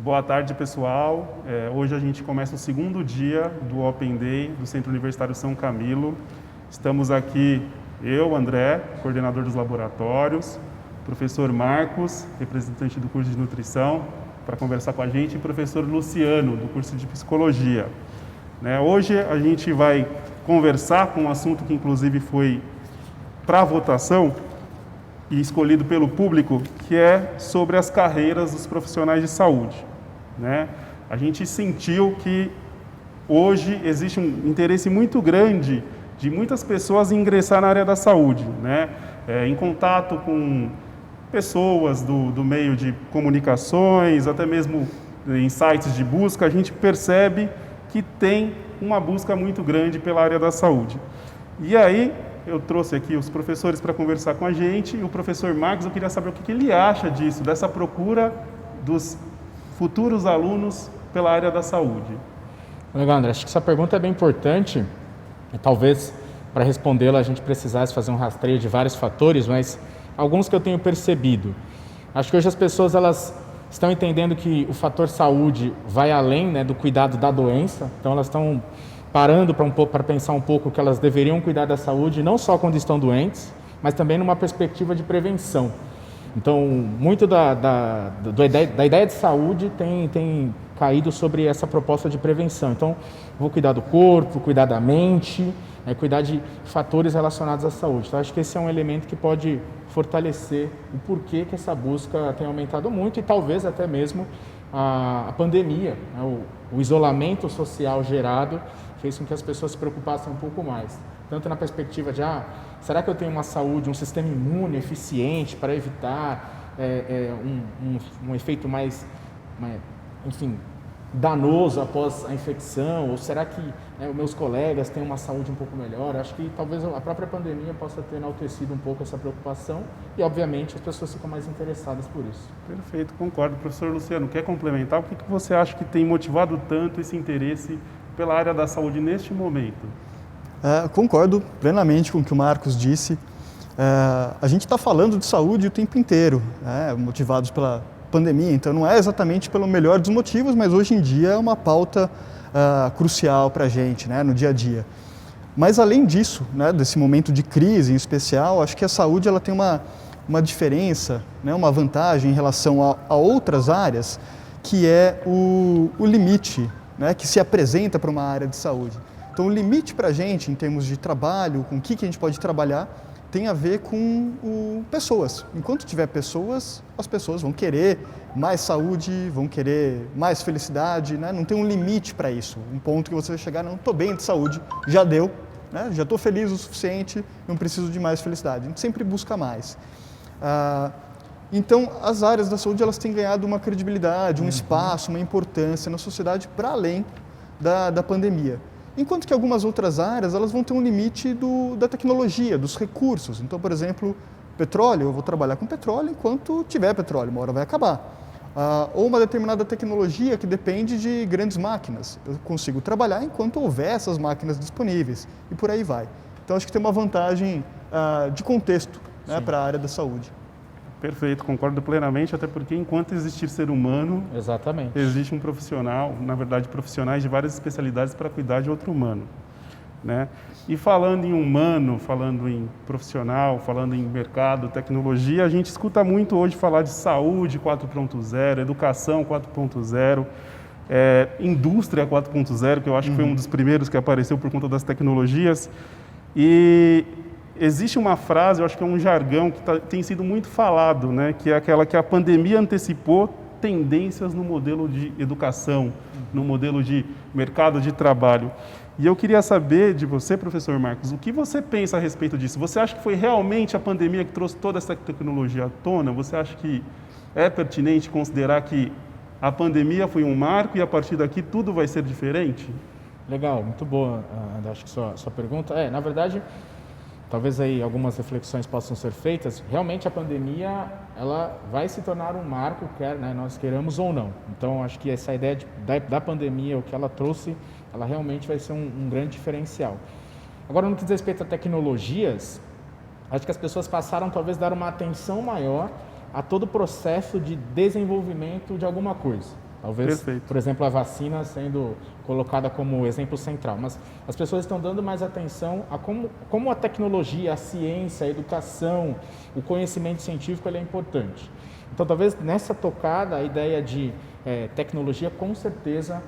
Boa tarde, pessoal. Hoje a gente começa o segundo dia do Open Day do Centro Universitário São Camilo. Estamos aqui, eu, André, coordenador dos laboratórios, professor Marcos, representante do curso de nutrição, para conversar com a gente, e professor Luciano, do curso de psicologia. Hoje a gente vai conversar com um assunto que inclusive foi para votação e escolhido pelo público, que é sobre as carreiras dos profissionais de saúde. A gente sentiu que hoje existe um interesse muito grande de muitas pessoas em ingressar na área da saúde, em contato com pessoas do meio de comunicações, até mesmo em sites de busca, a gente percebe que tem uma busca muito grande pela área da saúde. E aí, eu trouxe aqui os professores para conversar com a gente, e o professor Marcos, eu queria saber o que ele acha disso, dessa procura dos futuros alunos pela área da saúde. Legal, André, acho que essa pergunta é bem importante, e talvez para respondê-la a gente precisasse fazer um rastreio de vários fatores, mas alguns que eu tenho percebido. Acho que hoje as pessoas elas estão entendendo que o fator saúde vai além, do cuidado da doença, então elas estão parando para pensar um pouco que elas deveriam cuidar da saúde, não só quando estão doentes, mas também numa perspectiva de prevenção. Então, muito da ideia de saúde tem caído sobre essa proposta de prevenção. Então, vou cuidar do corpo, cuidar da mente, cuidar de fatores relacionados à saúde. Então, acho que esse é um elemento que pode fortalecer o porquê que essa busca tem aumentado muito e talvez até mesmo a pandemia, o isolamento social gerado fez com que as pessoas se preocupassem um pouco mais. Tanto na perspectiva de, será que eu tenho uma saúde, um sistema imune eficiente para evitar um efeito mais, danoso após a infecção? Ou será que os meus colegas têm uma saúde um pouco melhor? Acho que talvez a própria pandemia possa ter enaltecido um pouco essa preocupação e, obviamente, as pessoas ficam mais interessadas por isso. Perfeito, concordo. Professor Luciano, quer complementar? O que você acha que tem motivado tanto esse interesse pela área da saúde neste momento? Concordo plenamente com o que o Marcos disse. A gente está falando de saúde o tempo inteiro, motivados pela pandemia, então não é exatamente pelo melhor dos motivos, mas hoje em dia é uma pauta crucial para a gente, no dia a dia. Mas além disso, desse momento de crise em especial, acho que a saúde ela tem uma diferença, uma vantagem em relação a outras áreas, que é o limite que se apresenta para uma área de saúde. Então, o limite para a gente, em termos de trabalho, com o que a gente pode trabalhar, tem a ver com pessoas. Enquanto tiver pessoas, as pessoas vão querer mais saúde, vão querer mais felicidade, não tem um limite para isso. Um ponto que você vai chegar, não estou bem de saúde, já deu, já estou feliz o suficiente, não preciso de mais felicidade. A gente sempre busca mais. Então, as áreas da saúde elas têm ganhado uma credibilidade, um espaço, uma importância na sociedade para além da pandemia. Enquanto que algumas outras áreas elas vão ter um limite da tecnologia, dos recursos. Então, por exemplo, petróleo, eu vou trabalhar com petróleo enquanto tiver petróleo, uma hora vai acabar. Ou uma determinada tecnologia que depende de grandes máquinas. Eu consigo trabalhar enquanto houver essas máquinas disponíveis e por aí vai. Então, acho que tem uma vantagem de contexto para a área da saúde. Perfeito, concordo plenamente, até porque enquanto existir ser humano, exatamente, existe um profissional, na verdade profissionais de várias especialidades para cuidar de outro humano. E falando em humano, falando em profissional, falando em mercado, tecnologia, a gente escuta muito hoje falar de saúde 4.0, educação 4.0, indústria 4.0, que eu acho que foi um dos primeiros que apareceu por conta das tecnologias. E existe uma frase, eu acho que é um jargão que tem sido muito falado, que é aquela que a pandemia antecipou tendências no modelo de educação, no modelo de mercado de trabalho. E eu queria saber de você, professor Marcos, o que você pensa a respeito disso? Você acha que foi realmente a pandemia que trouxe toda essa tecnologia à tona? Você acha que é pertinente considerar que a pandemia foi um marco e a partir daqui tudo vai ser diferente? Legal, muito boa, André, acho que sua pergunta. Na verdade, talvez aí algumas reflexões possam ser feitas. Realmente a pandemia ela vai se tornar um marco, quer nós queiramos ou não. Então acho que essa ideia da pandemia, o que ela trouxe, ela realmente vai ser um grande diferencial. Agora, no que diz respeito a tecnologias, acho que as pessoas passaram talvez a dar uma atenção maior a todo o processo de desenvolvimento de alguma coisa. Talvez, Perfeito. por exemplo, a vacina sendo colocada como exemplo central, mas as pessoas estão dando mais atenção a como a tecnologia, a ciência, a educação, o conhecimento científico ele é importante. Então, talvez nessa tocada, a ideia de tecnologia, com certeza,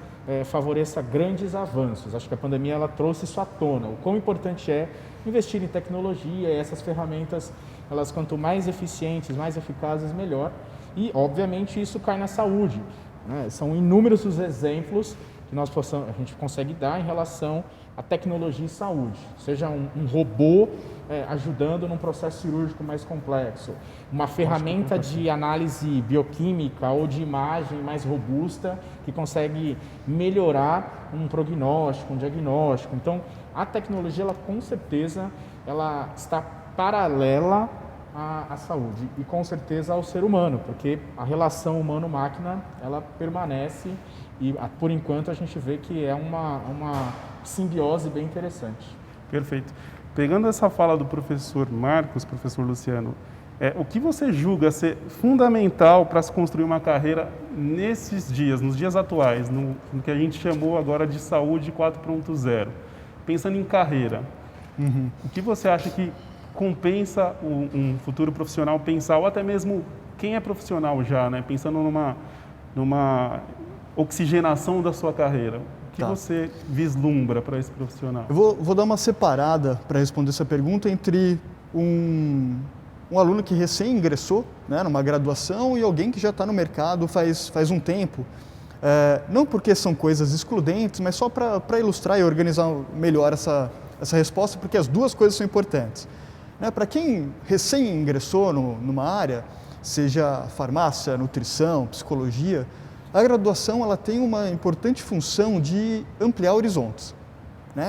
favoreça grandes avanços. Acho que a pandemia ela trouxe isso à tona. O quão importante é investir em tecnologia e essas ferramentas, elas quanto mais eficientes, mais eficazes, melhor. E, obviamente, isso cai na saúde, né? São inúmeros os exemplos que a gente consegue dar em relação à tecnologia e saúde. Seja um robô ajudando num processo cirúrgico mais complexo, uma ferramenta de análise bioquímica ou de imagem mais robusta que consegue melhorar um prognóstico, um diagnóstico. Então, a tecnologia, ela com certeza, ela está paralela à saúde e com certeza ao ser humano, porque a relação humano-máquina, ela permanece e, por enquanto, a gente vê que é uma simbiose bem interessante. Perfeito. Pegando essa fala do professor Marcos, professor Luciano, o que você julga ser fundamental para se construir uma carreira nesses dias, nos dias atuais, no que a gente chamou agora de saúde 4.0? Pensando em carreira, o que você acha que compensa um futuro profissional pensar, ou até mesmo quem é profissional já, né? Pensando numa oxigenação da sua carreira? O que você vislumbra para esse profissional? Eu vou dar uma separada para responder essa pergunta entre um aluno que recém ingressou, né, numa graduação e alguém que já está no mercado faz um tempo. Não porque são coisas excludentes, mas só para ilustrar e organizar melhor essa resposta, porque as duas coisas são importantes. Para quem recém ingressou numa área, seja farmácia, nutrição, psicologia, a graduação ela tem uma importante função de ampliar horizontes.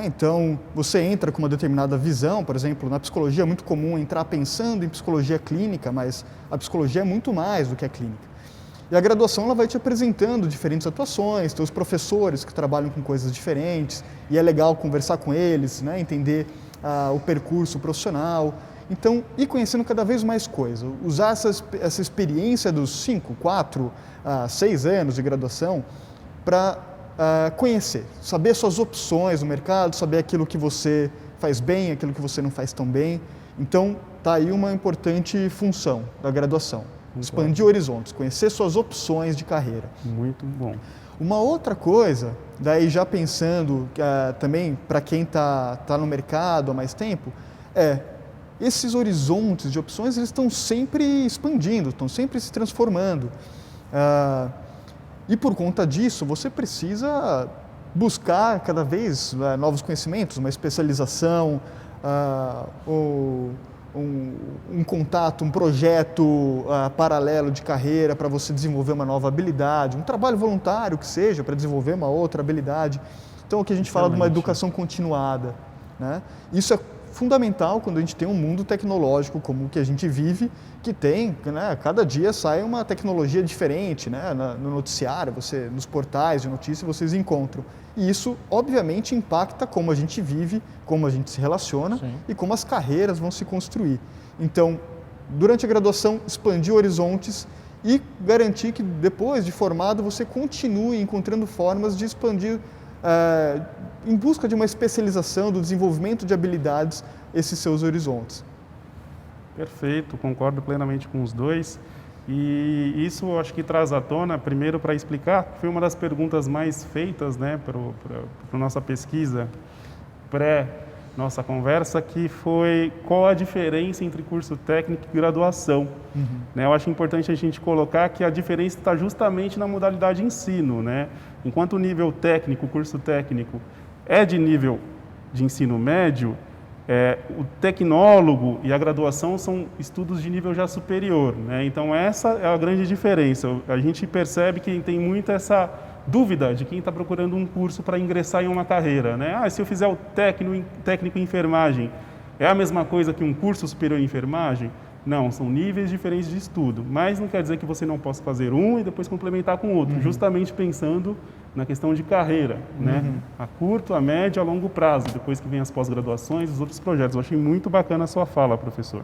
Então, você entra com uma determinada visão, por exemplo, na psicologia é muito comum entrar pensando em psicologia clínica, mas a psicologia é muito mais do que a clínica. E a graduação ela vai te apresentando diferentes atuações, tem os professores que trabalham com coisas diferentes, e é legal conversar com eles, entender o percurso profissional. Então, ir conhecendo cada vez mais coisa, usar essa experiência dos 5, 4, 6 anos de graduação para conhecer, saber suas opções no mercado, saber aquilo que você faz bem, aquilo que você não faz tão bem. Então, está aí uma importante função da graduação, expandir horizontes, conhecer suas opções de carreira. Muito bom. Uma outra coisa, daí já pensando também para quem está no mercado há mais tempo, esses horizontes de opções eles estão sempre expandindo, estão sempre se transformando. E por conta disso, você precisa buscar cada vez novos conhecimentos, uma especialização, um contato, um projeto paralelo de carreira para você desenvolver uma nova habilidade, um trabalho voluntário que seja para desenvolver uma outra habilidade. Então, o que a gente fala de uma educação continuada, Isso é fundamental quando a gente tem um mundo tecnológico como o que a gente vive, que tem, cada dia sai uma tecnologia diferente, no noticiário, nos portais de notícias vocês encontram. E isso, obviamente, impacta como a gente vive, como a gente se relaciona. Sim. E como as carreiras vão se construir. Então, durante a graduação, expandir horizontes e garantir que depois de formado você continue encontrando formas de expandir em busca de uma especialização, do desenvolvimento de habilidades, esses seus horizontes. Perfeito, concordo plenamente com os dois. E isso eu acho que traz à tona, primeiro para explicar, foi uma das perguntas mais feitas para a nossa pesquisa pré-nossa conversa, que foi qual a diferença entre curso técnico e graduação. Eu acho importante a gente colocar que a diferença está justamente na modalidade de ensino. Enquanto o nível técnico, o curso técnico, é de nível de ensino médio, o tecnólogo e a graduação são estudos de nível já superior. Então, essa é a grande diferença. A gente percebe que tem muito essa dúvida de quem está procurando um curso para ingressar em uma carreira. Se eu fizer o técnico em enfermagem, é a mesma coisa que um curso superior em enfermagem? Não, são níveis diferentes de estudo, mas não quer dizer que você não possa fazer um e depois complementar com outro, justamente pensando na questão de carreira, a curto, a médio, a longo prazo, depois que vem as pós-graduações, os outros projetos. Eu achei muito bacana a sua fala, professor.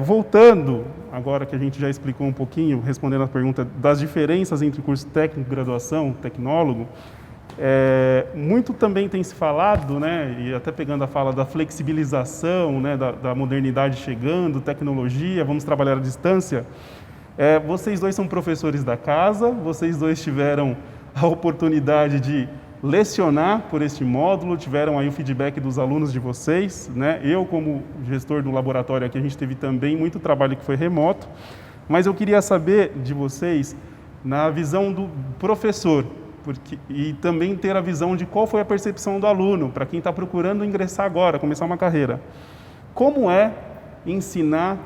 Voltando, agora que a gente já explicou um pouquinho, respondendo a pergunta das diferenças entre curso técnico, graduação, tecnólogo, muito também tem se falado, né, e até pegando a fala da flexibilização, né, da modernidade chegando, tecnologia, vamos trabalhar à distância. Vocês dois são professores da casa, vocês dois tiveram a oportunidade de lecionar por este módulo, tiveram aí o feedback dos alunos de vocês, né? Eu, como gestor do laboratório aqui, a gente teve também muito trabalho que foi remoto, mas eu queria saber de vocês, na visão do professor, e também ter a visão de qual foi a percepção do aluno, para quem está procurando ingressar agora, começar uma carreira. Como é ensinar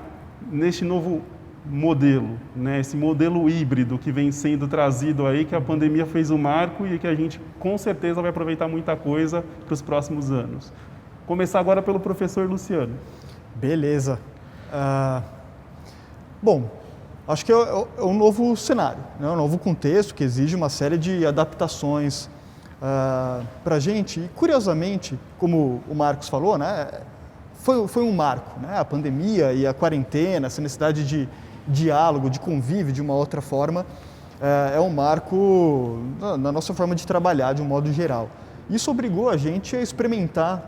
neste novo modelo, né? Esse modelo híbrido que vem sendo trazido aí, que a pandemia fez o marco e que a gente com certeza vai aproveitar muita coisa para os próximos anos. Começar agora pelo professor Luciano. Beleza. Bom, acho que é um novo cenário, né? Um novo contexto que exige uma série de adaptações para a gente. E, curiosamente, como o Marcos falou, né? Foi um marco, né? A pandemia e a quarentena, essa necessidade de diálogo, de convívio de uma outra forma, é um marco na nossa forma de trabalhar de um modo geral. Isso obrigou a gente a experimentar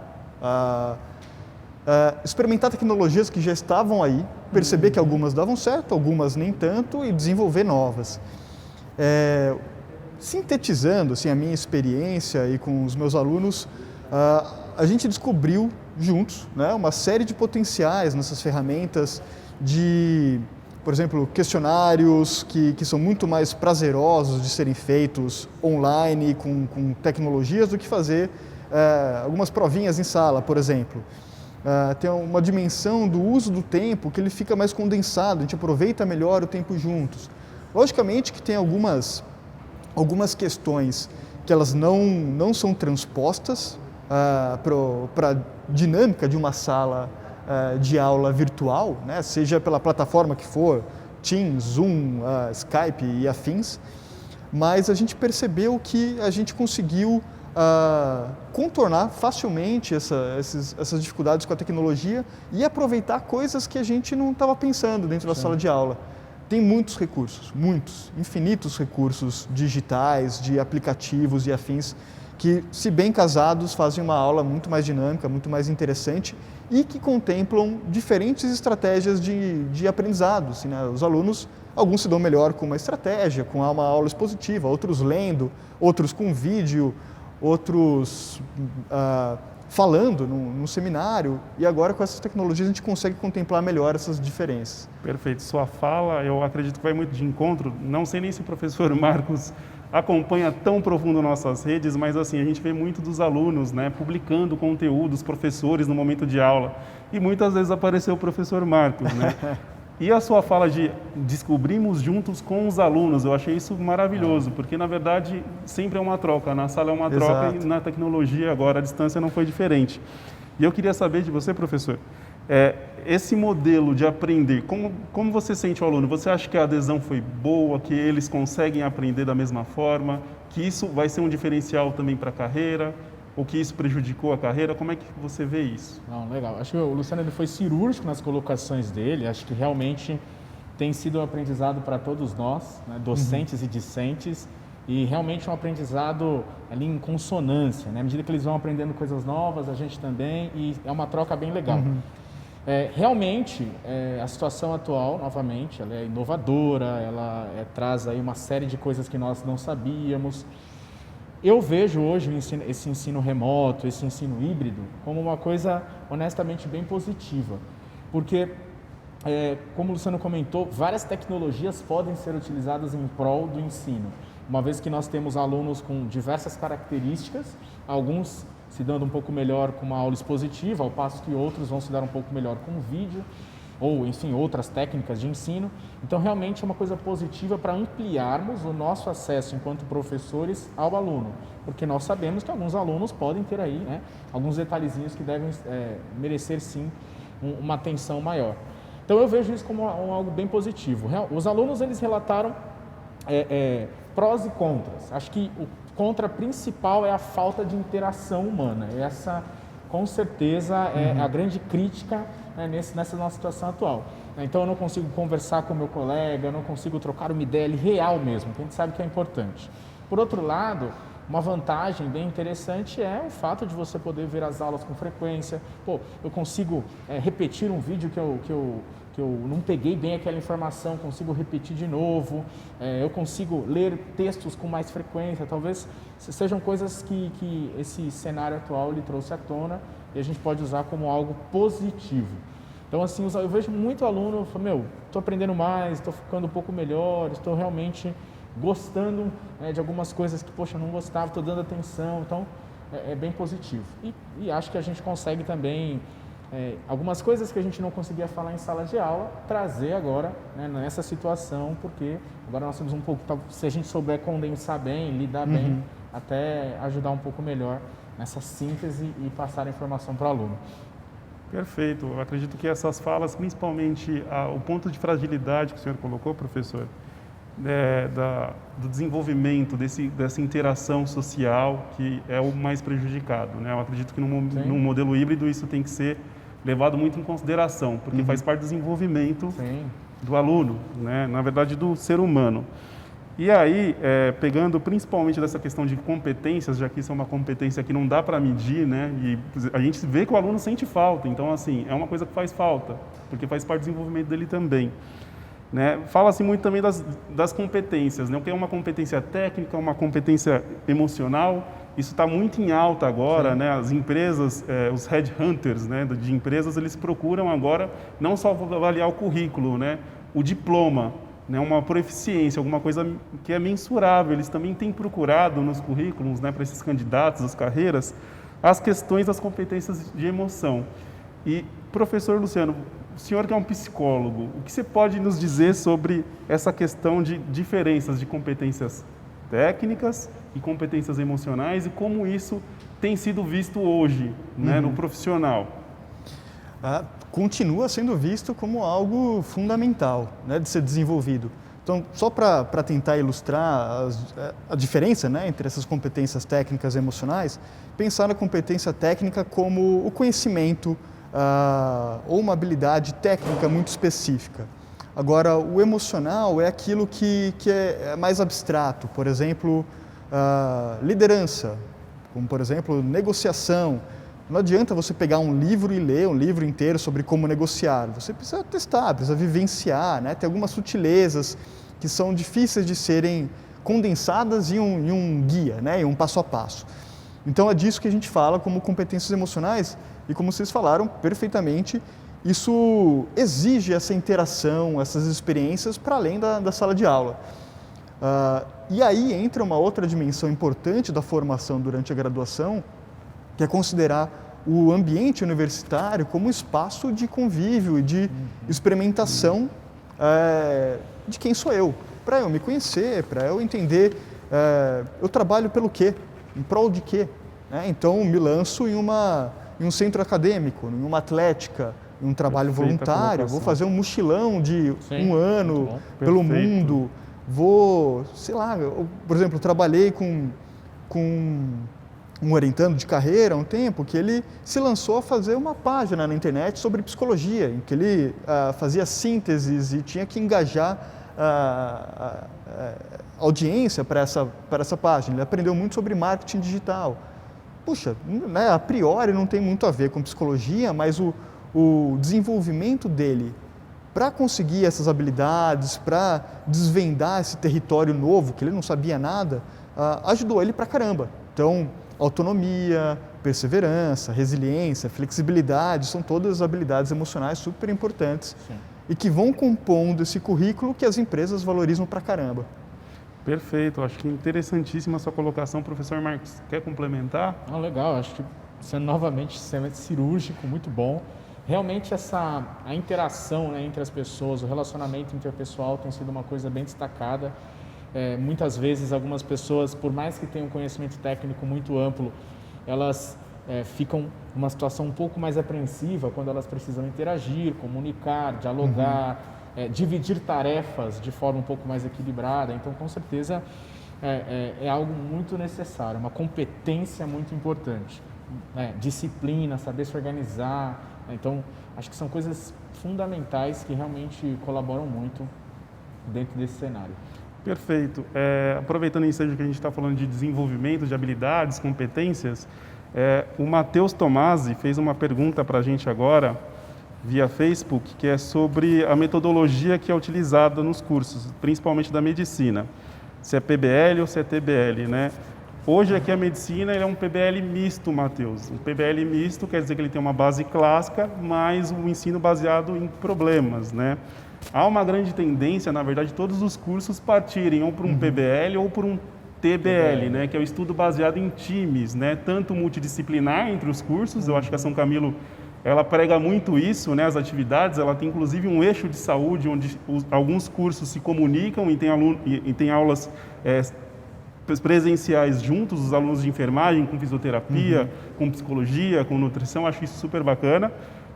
tecnologias que já estavam aí, perceber que algumas davam certo, algumas nem tanto e desenvolver novas. Sintetizando assim, a minha experiência e com os meus alunos, a gente descobriu juntos, né, uma série de potenciais nessas ferramentas de, por exemplo, questionários que são muito mais prazerosos de serem feitos online com tecnologias do que fazer algumas provinhas em sala, por exemplo. Tem uma dimensão do uso do tempo que ele fica mais condensado, a gente aproveita melhor o tempo juntos. Logicamente que tem algumas questões que elas não são transpostas para a dinâmica de uma sala de aula virtual, né? Seja pela plataforma que for, Teams, Zoom, Skype e afins, mas a gente percebeu que a gente conseguiu contornar facilmente essas dificuldades com a tecnologia e aproveitar coisas que a gente não estava pensando dentro da sala de aula. Tem muitos recursos, infinitos recursos digitais, de aplicativos e afins, que, se bem casados, fazem uma aula muito mais dinâmica, muito mais interessante e que contemplam diferentes estratégias de aprendizado. Assim, né? Os alunos, alguns se dão melhor com uma estratégia, com uma aula expositiva, outros lendo, outros com vídeo, outros falando num seminário, e agora com essas tecnologias a gente consegue contemplar melhor essas diferenças. Perfeito. Sua fala, eu acredito que vai muito de encontro, não sei nem se o professor Marcos acompanha tão profundo nossas redes, mas assim, a gente vê muito dos alunos, né, publicando conteúdos, professores no momento de aula, e muitas vezes apareceu o professor Marcos, né? E a sua fala de descobrimos juntos com os alunos, eu achei isso maravilhoso, porque na verdade sempre é uma troca, na sala é uma troca e na tecnologia agora a distância não foi diferente. E eu queria saber de você, professor, esse modelo de aprender, como você sente o aluno? Você acha que a adesão foi boa, que eles conseguem aprender da mesma forma, que isso vai ser um diferencial também para a carreira? Ou que isso prejudicou a carreira? Como é que você vê isso? Não, legal. Acho que o Luciano ele foi cirúrgico nas colocações dele. Acho que realmente tem sido um aprendizado para todos nós, né, docentes e discentes, e realmente um aprendizado ali em consonância, né? À medida que eles vão aprendendo coisas novas, a gente também, e é uma troca bem legal. Realmente, a situação atual, novamente, ela é inovadora, ela traz aí uma série de coisas que nós não sabíamos. Eu vejo hoje esse ensino remoto, esse ensino híbrido, como uma coisa honestamente bem positiva, porque, como o Luciano comentou, várias tecnologias podem ser utilizadas em prol do ensino, uma vez que nós temos alunos com diversas características, alguns se dando um pouco melhor com uma aula expositiva, ao passo que outros vão se dar um pouco melhor com um vídeo, ou, enfim, outras técnicas de ensino. Então, realmente é uma coisa positiva para ampliarmos o nosso acesso enquanto professores ao aluno, porque nós sabemos que alguns alunos podem ter aí, né, alguns detalhezinhos que devem merecer, sim, uma atenção maior. Então, eu vejo isso como algo bem positivo. Os alunos, eles relataram prós e contras. Acho que o contra principal é a falta de interação humana. Essa, com certeza, é a grande crítica né, nessa nossa situação atual. Então eu não consigo conversar com o meu colega, eu não consigo trocar uma ideia real mesmo, que a gente sabe que é importante. Por outro lado, uma vantagem bem interessante é o fato de você poder ver as aulas com frequência. Pô, eu consigo repetir um vídeo que eu não peguei bem aquela informação, consigo repetir de novo, eu consigo ler textos com mais frequência. Talvez sejam coisas que esse cenário atual lhe trouxe à tona e a gente pode usar como algo positivo. Então, assim, eu vejo muito aluno falando, estou aprendendo mais, estou ficando um pouco melhor, estou realmente gostando de algumas coisas que, poxa, eu não gostava, estou dando atenção, então é bem positivo. E acho que a gente consegue também, algumas coisas que a gente não conseguia falar em sala de aula, trazer agora, né, nessa situação, porque agora nós temos um pouco, se a gente souber condensar bem, lidar bem, até ajudar um pouco melhor nessa síntese e passar a informação para o aluno. Perfeito. Eu acredito que essas falas, principalmente o ponto de fragilidade que o senhor colocou, professor, do desenvolvimento dessa interação social, que é o mais prejudicado, né? Eu acredito que num modelo híbrido isso tem que ser levado muito em consideração, porque faz parte do desenvolvimento do aluno, né? Na verdade do ser humano. E aí, pegando principalmente dessa questão de competências, já que isso é uma competência que não dá para medir, né? E a gente vê que o aluno sente falta, então assim, é uma coisa que faz falta, porque faz parte do desenvolvimento dele também. Né? Fala-se muito também das competências, né? O que é uma competência técnica, uma competência emocional, isso está muito em alta agora, né? As empresas, os headhunters, né, de empresas, eles procuram agora não só avaliar o currículo, né, o diploma, né, uma proficiência, alguma coisa que é mensurável. Eles também têm procurado nos currículos, né, para esses candidatos, as carreiras, as questões das competências de emoção. E, professor Luciano, o senhor que é um psicólogo, o que você pode nos dizer sobre essa questão de diferenças de competências técnicas e competências emocionais e como isso tem sido visto hoje, né, no profissional? Continua sendo visto como algo fundamental, né, de ser desenvolvido. Então, só para tentar ilustrar a diferença, né, entre essas competências técnicas e emocionais, pensar na competência técnica como o conhecimento ou uma habilidade técnica muito específica. Agora, o emocional é aquilo que é mais abstrato, por exemplo, liderança, como por exemplo, negociação. Não adianta você pegar um livro e ler um livro inteiro sobre como negociar. Você precisa testar, precisa vivenciar, né? Tem algumas sutilezas que são difíceis de serem condensadas em um guia, né? Em um passo a passo. Então é disso que a gente fala como competências emocionais e, como vocês falaram perfeitamente, isso exige essa interação, essas experiências para além da sala de aula. E aí entra uma outra dimensão importante da formação durante a graduação, que é considerar o ambiente universitário como um espaço de convívio e de experimentação de quem sou eu, para eu me conhecer, para eu entender eu trabalho pelo quê, em prol de quê. Né? Então, me lanço em um centro acadêmico, em uma atlética, em um trabalho voluntário, vou fazer um mochilão de um ano pelo mundo, vou, sei lá, por exemplo, eu trabalhei com um orientando de carreira há um tempo, que ele se lançou a fazer uma página na internet sobre psicologia, em que ele fazia sínteses e tinha que engajar a audiência para essa página. Ele aprendeu muito sobre marketing digital. Puxa, né, a priori não tem muito a ver com psicologia, mas o desenvolvimento dele para conseguir essas habilidades, para desvendar esse território novo, que ele não sabia nada, ajudou ele pra caramba. Então, autonomia, perseverança, resiliência, flexibilidade, são todas habilidades emocionais super importantes. Sim. E que vão compondo esse currículo que as empresas valorizam pra caramba. Perfeito, acho que interessantíssima a sua colocação. Professor Marcos, quer complementar? Legal, acho que sendo novamente cirúrgico, muito bom. Realmente a interação, né, entre as pessoas, o relacionamento interpessoal tem sido uma coisa bem destacada. Muitas vezes algumas pessoas, por mais que tenham um conhecimento técnico muito amplo, elas ficam numa situação um pouco mais apreensiva quando elas precisam interagir, comunicar, dialogar, dividir tarefas de forma um pouco mais equilibrada. Então, com certeza, é algo muito necessário, uma competência muito importante. Disciplina, saber se organizar, Então, acho que são coisas fundamentais que realmente colaboram muito dentro desse cenário. Perfeito. Aproveitando o ensejo que a gente está falando de desenvolvimento, de habilidades, competências, o Matheus Tomasi fez uma pergunta para a gente agora, via Facebook, que é sobre a metodologia que é utilizada nos cursos, principalmente da medicina. Se é PBL ou se é TBL, né? Hoje aqui a medicina é um PBL misto, Matheus. Um PBL misto quer dizer que ele tem uma base clássica, mas um ensino baseado em problemas, né? Há uma grande tendência, na verdade, todos os cursos partirem ou por um PBL ou por um TBL, né? Que é o estudo baseado em times, né? Tanto multidisciplinar entre os cursos, eu acho que a São Camilo ela prega muito isso, né? As atividades, ela tem inclusive um eixo de saúde onde alguns cursos se comunicam e tem aulas presenciais juntos, os alunos de enfermagem com fisioterapia, com psicologia, com nutrição, acho isso super bacana.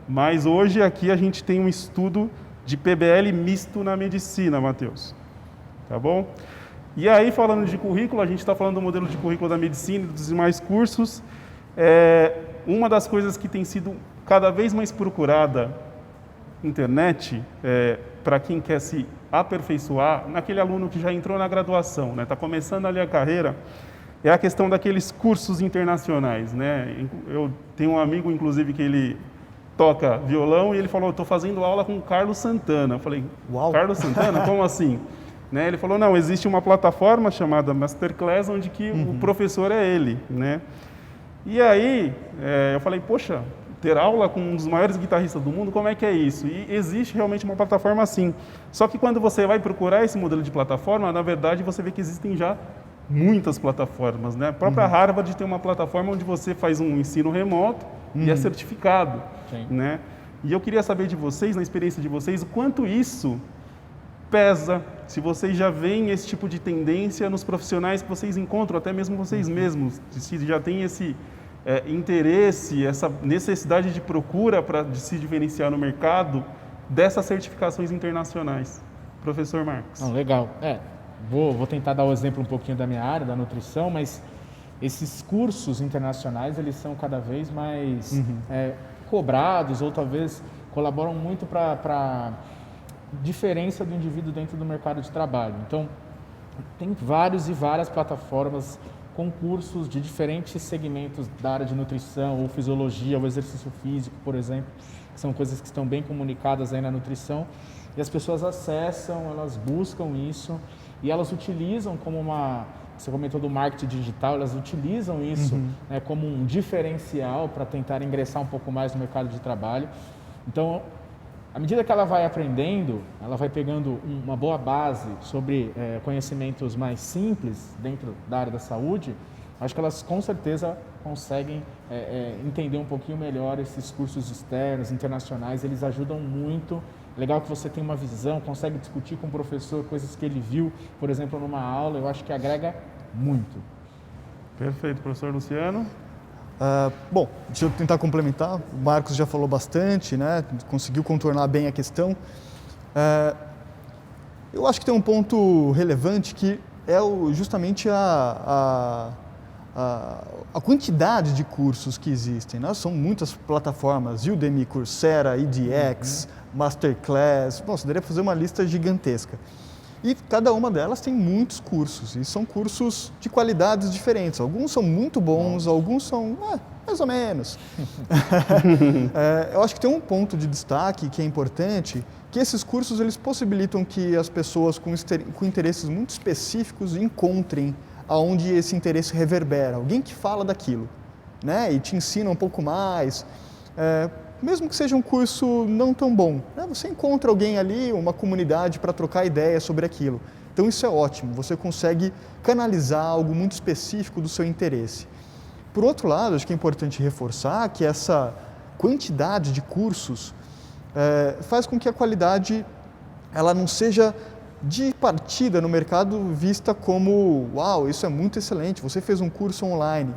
Mas hoje aqui a gente tem um estudo de PBL misto na medicina, Matheus. Tá bom? E aí, falando de currículo, a gente está falando do modelo de currículo da medicina e dos demais cursos. Uma das coisas que tem sido cada vez mais procurada na internet, para quem quer se aperfeiçoar, naquele aluno que já entrou na graduação, né, está começando ali a carreira, é a questão daqueles cursos internacionais, né? Eu tenho um amigo, inclusive, que ele toca violão e ele falou, estou fazendo aula com o Carlos Santana. Eu falei, uau, Carlos Santana? Como assim? Né? Ele falou, não, existe uma plataforma chamada Masterclass, onde que o professor é ele, né? E aí, eu falei, poxa, ter aula com um dos maiores guitarristas do mundo, como é que é isso? E existe realmente uma plataforma assim. Só que quando você vai procurar esse modelo de plataforma, na verdade você vê que existem já muitas plataformas, né? A própria Harvard tem uma plataforma onde você faz um ensino remoto e é certificado, né? E eu queria saber de vocês, na experiência de vocês, o quanto isso pesa, se vocês já veem esse tipo de tendência nos profissionais que vocês encontram, até mesmo vocês mesmos, se já tem esse interesse, essa necessidade de procura de se diferenciar no mercado dessas certificações internacionais. Professor Marcos. Não, legal. Vou tentar dar o exemplo um pouquinho da minha área, da nutrição, mas esses cursos internacionais, eles são cada vez mais cobrados ou talvez colaboram muito para diferença do indivíduo dentro do mercado de trabalho. Então, tem vários e várias plataformas, concursos de diferentes segmentos da área de nutrição ou fisiologia ou exercício físico, por exemplo, que são coisas que estão bem comunicadas aí na nutrição, e as pessoas acessam, elas buscam isso e elas utilizam como você comentou do marketing digital, elas utilizam isso como um diferencial para tentar ingressar um pouco mais no mercado de trabalho. Então, à medida que ela vai aprendendo, ela vai pegando uma boa base sobre conhecimentos mais simples dentro da área da saúde, acho que elas com certeza conseguem entender um pouquinho melhor esses cursos externos, internacionais, eles ajudam muito. Legal que você tem uma visão, consegue discutir com o professor coisas que ele viu, por exemplo, numa aula, eu acho que agrega muito. Perfeito, professor Luciano. Bom, deixa eu tentar complementar. O Marcos já falou bastante, né? Conseguiu contornar bem a questão. Eu acho que tem um ponto relevante que é justamente a quantidade de cursos que existem, né? São muitas plataformas, Udemy, Coursera, edX, Masterclass, você poderia fazer uma lista gigantesca. E cada uma delas tem muitos cursos, e são cursos de qualidades diferentes. Alguns são muito bons, alguns são mais ou menos. Eu acho que tem um ponto de destaque que é importante, que esses cursos eles possibilitam que as pessoas com interesses muito específicos encontrem aonde esse interesse reverbera, alguém que fala daquilo, né? E te ensina um pouco mais. Mesmo que seja um curso não tão bom, né? Você encontra alguém ali, uma comunidade para trocar ideias sobre aquilo. Então isso é ótimo, você consegue canalizar algo muito específico do seu interesse. Por outro lado, acho que é importante reforçar que essa quantidade de cursos faz com que a qualidade ela não seja de partida no mercado vista como, uau, isso é muito excelente, você fez um curso online.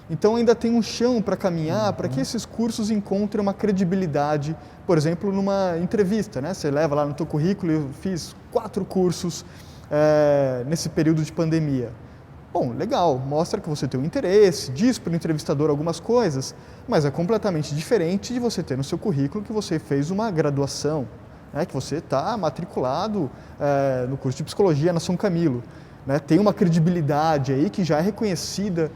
Então ainda tem um chão para caminhar para que esses cursos encontrem uma credibilidade, por exemplo, numa entrevista, né? Você leva lá no teu currículo, eu fiz 4 cursos nesse período de pandemia. Bom, legal, mostra que você tem um interesse, diz para o entrevistador algumas coisas, mas é completamente diferente de você ter no seu currículo que você fez uma graduação, né, que você está matriculado no curso de Psicologia na São Camilo. Né, tem uma credibilidade aí que já é reconhecida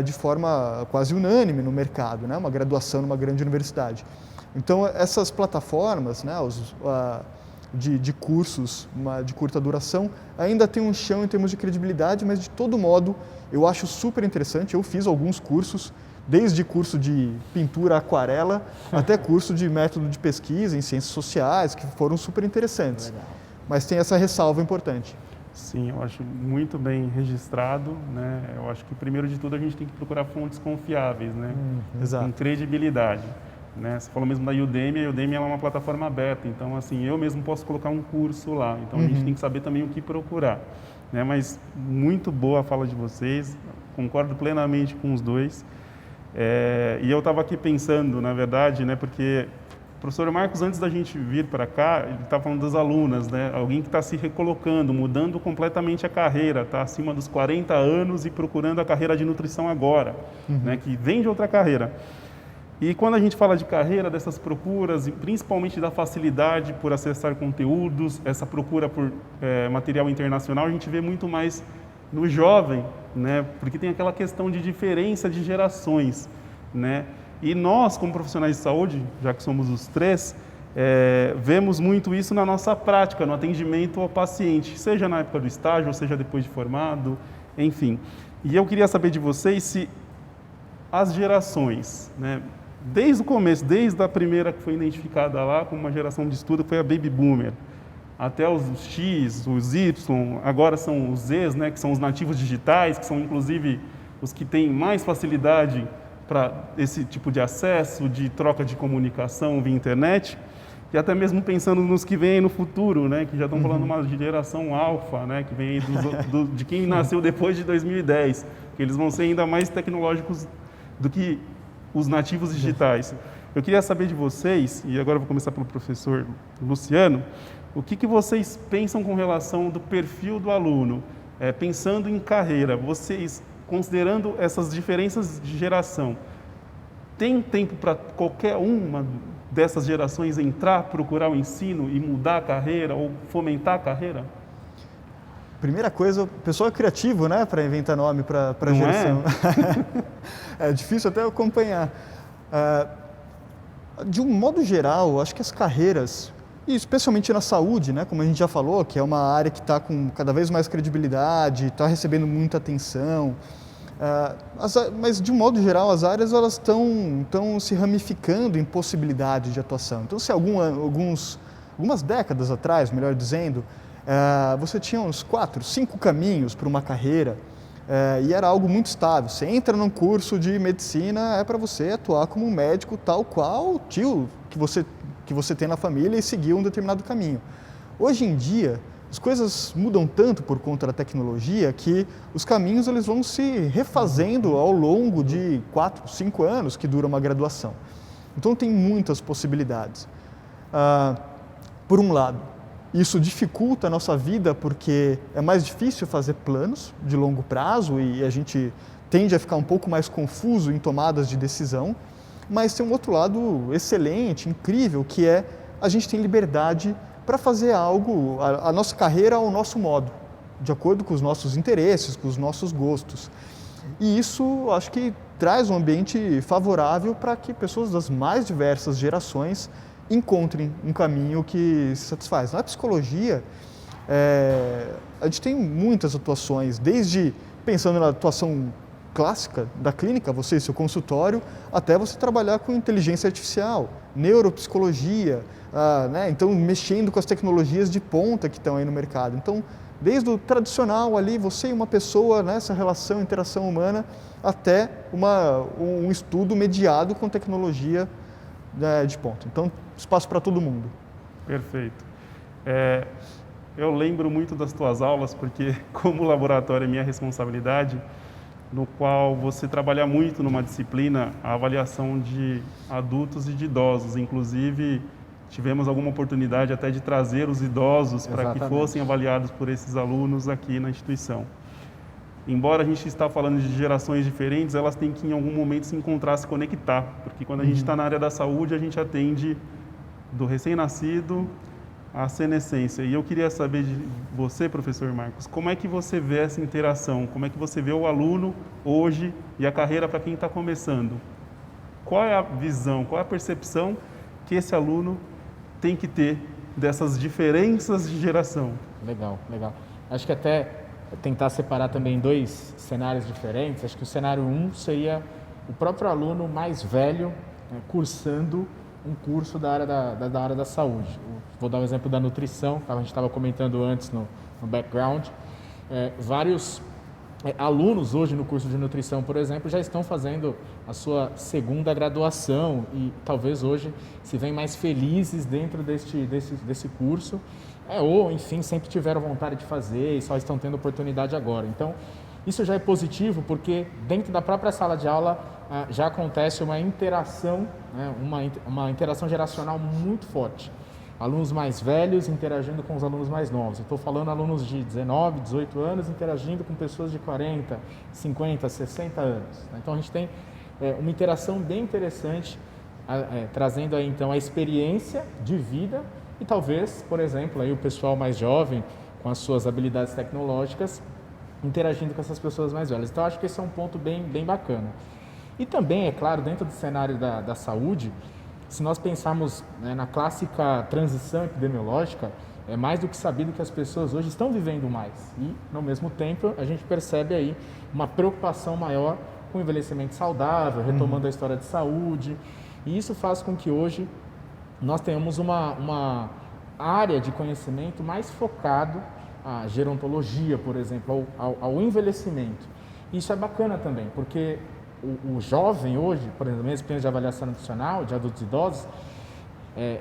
de forma quase unânime no mercado, né, uma graduação numa grande universidade. Então, essas plataformas, né, de cursos de curta duração, ainda tem um chão em termos de credibilidade, mas de todo modo eu acho super interessante. Eu fiz alguns cursos, desde curso de pintura aquarela até curso de método de pesquisa em ciências sociais, que foram super interessantes. Legal. Mas tem essa ressalva importante. Sim, eu acho muito bem registrado, né? Eu acho que primeiro de tudo a gente tem que procurar fontes confiáveis, né? Exato. Com credibilidade. Né? Você falou mesmo da Udemy, a Udemy ela é uma plataforma aberta, então assim, eu mesmo posso colocar um curso lá, então a gente tem que saber também o que procurar. Né? Mas muito boa a fala de vocês, concordo plenamente com os dois. E eu estava aqui pensando, na verdade, né, porque o professor Marcos, antes da gente vir para cá, ele estava falando das alunas, né? Alguém que está se recolocando, mudando completamente a carreira, está acima dos 40 anos e procurando a carreira de nutrição agora, né? Que vem de outra carreira. E quando a gente fala de carreira, dessas procuras, e principalmente da facilidade por acessar conteúdos, essa procura por material internacional, a gente vê muito mais no jovem, né? Porque tem aquela questão de diferença de gerações, né? E nós, como profissionais de saúde, já que somos os três, vemos muito isso na nossa prática, no atendimento ao paciente, seja na época do estágio, ou seja depois de formado, enfim. E eu queria saber de vocês se as gerações, né? Desde o começo, desde a primeira que foi identificada lá como uma geração de estudo, que foi a Baby Boomer, até os X, os Y, agora são os Zs, né, que são os nativos digitais, que são inclusive os que têm mais facilidade para esse tipo de acesso, de troca de comunicação via internet, e até mesmo pensando nos que vêm no futuro, né, que já estão falando uma geração alfa, né, que vem aí de quem nasceu depois de 2010, que eles vão ser ainda mais tecnológicos do que os nativos digitais. Eu queria saber de vocês, e agora eu vou começar pelo professor Luciano, o que vocês pensam com relação do perfil do aluno, pensando em carreira, vocês, considerando essas diferenças de geração, tem tempo para qualquer uma dessas gerações entrar, procurar o ensino e mudar a carreira ou fomentar a carreira? Primeira coisa, o pessoal é criativo, né, para inventar nome para a geração. É difícil até acompanhar. De um modo geral, acho que as carreiras, e especialmente na saúde, né, como a gente já falou, que é uma área que está com cada vez mais credibilidade, está recebendo muita atenção, mas de um modo geral as áreas elas estão se ramificando em possibilidades de atuação. Então, se algumas décadas atrás, melhor dizendo, você tinha uns 4, 5 caminhos para uma carreira e era algo muito estável. Você entra num curso de medicina, é para você atuar como um médico tal qual o tio que você tem na família e seguir um determinado caminho. Hoje em dia, as coisas mudam tanto por conta da tecnologia que os caminhos eles vão se refazendo ao longo de 4, 5 anos que dura uma graduação. Então tem muitas possibilidades. Por um lado, isso dificulta a nossa vida porque é mais difícil fazer planos de longo prazo e a gente tende a ficar um pouco mais confuso em tomadas de decisão, mas tem um outro lado excelente, incrível, que é a gente tem liberdade para fazer algo, a nossa carreira ao nosso modo, de acordo com os nossos interesses, com os nossos gostos. E isso acho que traz um ambiente favorável para que pessoas das mais diversas gerações encontrem um caminho que se satisfaz. Na psicologia, a gente tem muitas atuações, desde pensando na atuação clássica da clínica, você e seu consultório, até você trabalhar com inteligência artificial, neuropsicologia, né? Então mexendo com as tecnologias de ponta que estão aí no mercado. Então, desde o tradicional ali, você e uma pessoa, nessa relação, interação humana, até um estudo mediado com tecnologia de ponta. Então, espaço para todo mundo. Perfeito. Eu lembro muito das tuas aulas, porque como laboratório é minha responsabilidade, no qual você trabalha muito numa disciplina, a avaliação de adultos e de idosos. Inclusive, tivemos alguma oportunidade até de trazer os idosos para que fossem avaliados por esses alunos aqui na instituição. embora a gente está falando de gerações diferentes, elas têm que em algum momento se encontrar, se conectar, porque quando a gente está na área da saúde, a gente atende do recém-nascido à senescência. E eu queria saber de você, professor Marcos, como é que você vê essa interação? Como é que você vê o aluno hoje e a carreira para quem está começando? Qual é a visão, qual é a percepção que esse aluno tem que ter dessas diferenças de geração? Legal, legal. Acho que até tentar separar também dois cenários diferentes. Acho que o cenário 1 seria o próprio aluno mais velho, né, cursando um curso da área da saúde. Vou dar um exemplo da nutrição, que a gente estava comentando antes no background. Vários alunos hoje no curso de nutrição, por exemplo, já estão fazendo a sua segunda graduação e talvez hoje se veem mais felizes dentro desse curso, ou enfim, sempre tiveram vontade de fazer e só estão tendo oportunidade agora. Então, isso já é positivo porque dentro da própria sala de aula já acontece uma interação, né, uma interação geracional muito forte. Alunos mais velhos interagindo com os alunos mais novos. Eu estou falando alunos de 19, 18 anos interagindo com pessoas de 40, 50, 60 anos. Então a gente tem uma interação bem interessante, trazendo aí então a experiência de vida e talvez, por exemplo, aí o pessoal mais jovem com as suas habilidades tecnológicas interagindo com essas pessoas mais velhas. Então acho que esse é um ponto bem bacana. E também, é claro, dentro do cenário da saúde, se nós pensarmos, né, na clássica transição epidemiológica, é mais do que sabido que as pessoas hoje estão vivendo mais e, no mesmo tempo, a gente percebe aí uma preocupação maior com o envelhecimento saudável, retomando a história de saúde, e isso faz com que hoje nós tenhamos uma área de conhecimento mais focado à gerontologia, por exemplo, ao envelhecimento. Isso é bacana também, porque o jovem hoje, por exemplo, minha experiência de avaliação nutricional de adultos e idosos,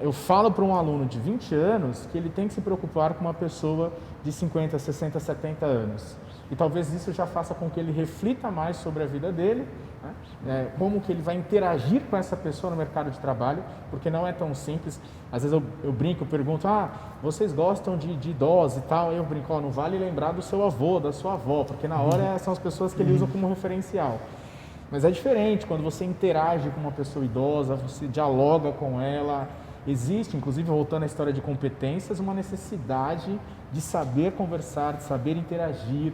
eu falo para um aluno de 20 anos que ele tem que se preocupar com uma pessoa de 50, 60, 70 anos. E talvez isso já faça com que ele reflita mais sobre a vida dele, né? Como que ele vai interagir com essa pessoa no mercado de trabalho, porque não é tão simples. Às vezes eu brinco, eu pergunto, vocês gostam de idosos e tal? Aí eu brinco, não vale lembrar do seu avô, da sua avó, porque na hora são as pessoas que ele usa como referencial. Mas é diferente, quando você interage com uma pessoa idosa, você dialoga com ela, existe, inclusive voltando à história de competências, uma necessidade de saber conversar, de saber interagir,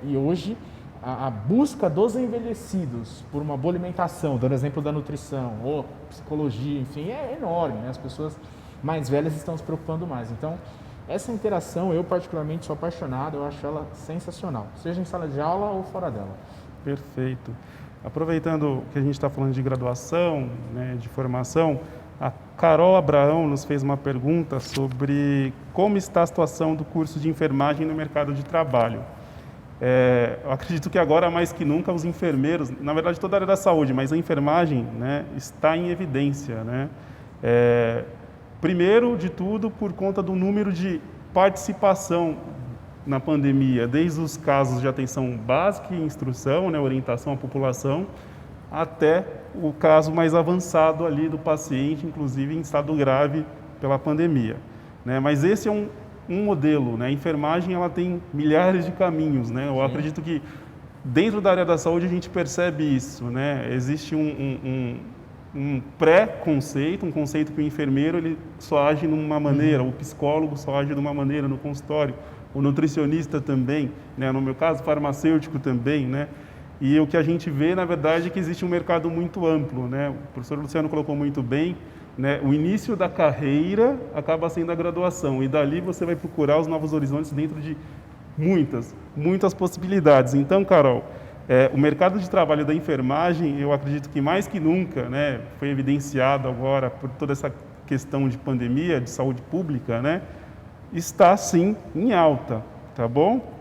e hoje a busca dos envelhecidos por uma boa alimentação, dando exemplo da nutrição, ou psicologia, enfim, é enorme, né? As pessoas mais velhas estão se preocupando mais. Então, essa interação, eu particularmente sou apaixonado, eu acho ela sensacional, seja em sala de aula ou fora dela. Perfeito. Aproveitando que a gente está falando de graduação, né, de formação, a Carol Abraão nos fez uma pergunta sobre como está a situação do curso de enfermagem no mercado de trabalho. Eu acredito que agora, mais que nunca, os enfermeiros, na verdade toda a área da saúde, mas a enfermagem, né, está em evidência, né? Primeiro de tudo, por conta do número de participação na pandemia, desde os casos de atenção básica e instrução, né, orientação à população, até o caso mais avançado ali do paciente, inclusive em estado grave pela pandemia, né? Mas esse é um modelo, né? A enfermagem ela tem milhares de caminhos, né? Eu acredito que dentro da área da saúde a gente percebe isso, né? Existe um pré-conceito, um conceito que o enfermeiro ele só age de uma maneira, o psicólogo só age de uma maneira no consultório, o nutricionista também, né? No meu caso, farmacêutico também, né? E o que a gente vê, na verdade, é que existe um mercado muito amplo, né? O professor Luciano colocou muito bem, né? O início da carreira acaba sendo a graduação, e dali você vai procurar os novos horizontes dentro de muitas possibilidades. Então, Carol, o mercado de trabalho da enfermagem, eu acredito que mais que nunca, né, foi evidenciado agora por toda essa questão de pandemia, de saúde pública, né? Está sim em alta, tá bom?